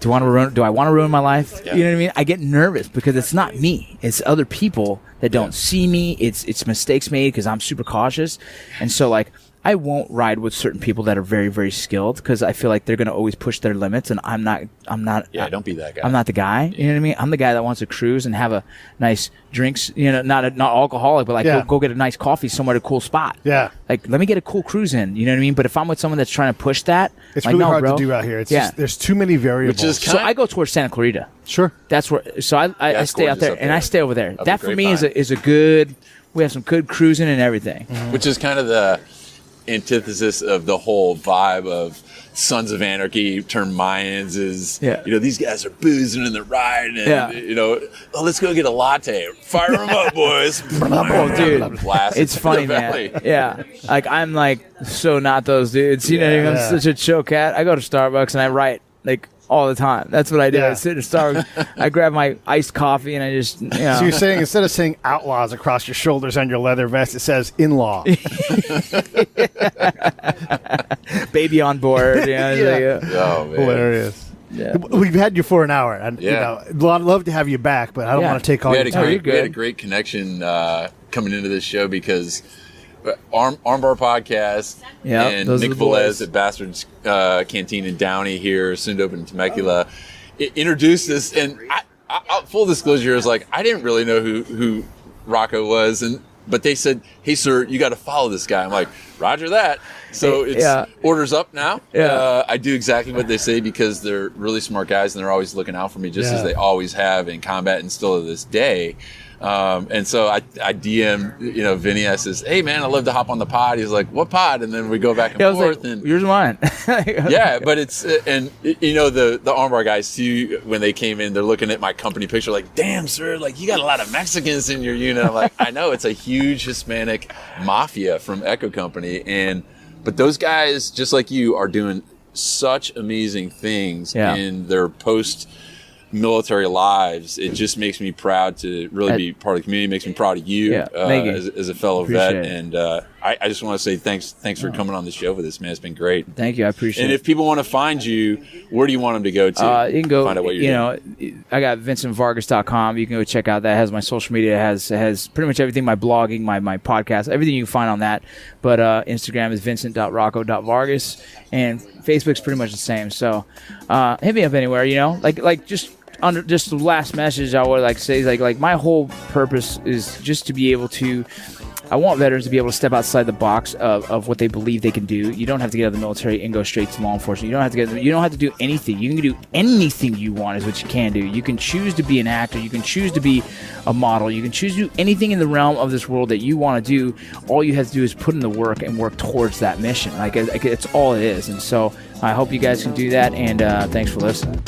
do I want to ruin my life? Yeah. You know what I mean? I get nervous because it's not me. It's other people that don't see me. It's mistakes made because I'm super cautious. And so, like, I won't ride with certain people that are very, very skilled because I feel like they're going to always push their limits, and I'm not. Yeah, don't be that guy. I'm not the guy. You know what I mean? I'm the guy that wants to cruise and have a nice drinks. Not alcoholic, but like go get a nice coffee somewhere at a cool spot. Yeah. Like, let me get a cool cruise in. You know what I mean? But if I'm with someone that's trying to push that, it's like, really no, hard bro. to do out here. It's just, there's too many variables. So I go towards Santa Clarita. Sure. That's where. So I stay out there, and I stay over there. That for me is a good. We have some good cruising and everything. Mm-hmm. Which is kind of the antithesis of the whole vibe of Sons of Anarchy turned Mayans is, these guys are boozing and they're riding and, let's go get a latte. Fire them up, boys. Oh, dude. It's funny, man. Yeah. Like, I'm like so not those dudes. You know what I mean? I'm such a chill cat. I go to Starbucks and I write, like, all the time. That's what I do. I sit at Starbucks, I grab my iced coffee, and I just, So you're saying instead of saying outlaws across your shoulders on your leather vest, it says in-law. Baby on board. Oh, man. Hilarious. Yeah. We've had you for an hour. And, I'd love to have you back, but I don't want to take all your time. We had a great connection coming into this show because Armbar Podcast and Nick Velez at Bastard's Canteen in Downey here, soon to open in Temecula, introduced us. And I full disclosure is like, I didn't really know who Rocco was, but they said, "Hey, sir, you got to follow this guy." I'm like, "Roger that." So it's orders up now. Yeah. I do exactly what they say because they're really smart guys and they're always looking out for me, just as they always have in combat and still to this day. And so I DM, Vinny. I says, "Hey man, I'd love to hop on the pod." He's like, "What pod?" And then we go back and forth. Like, and yours and mine. But it's the armbar guys too. When they came in, they're looking at my company picture, like, "Damn, sir, like you got a lot of Mexicans in your unit." I'm like, I know, it's a huge Hispanic mafia from Echo Company, but those guys, just like you, are doing such amazing things in their post-military lives. It just makes me proud to really be part of the community. It makes me proud of you as a fellow vet. And I just want to say thanks for coming on the show with us, man. It's been great. Thank you. I appreciate it. And if people want to find you, where do you want them to go to? You can go, find out what you're doing. I got VincentVargas.com. You can go check out that. It has my social media. It has pretty much everything, my blogging, my podcast, everything you can find on that. But Instagram is vincent.rocco.vargas. And Facebook's pretty much the same. So hit me up anywhere, like just the last message I would like to say is like my whole purpose is just to be able to, I want veterans to be able to step outside the box of what they believe they can do. You don't have to get out of the military and go straight to law enforcement. You don't have to do anything. You can do anything you want is what you can do. You can choose to be an actor. You can choose to be a model. You can choose to do anything in the realm of this world that you want to do. All you have to do is put in the work and work towards that mission. Like it's all it is. And so I hope you guys can do that. And thanks for listening.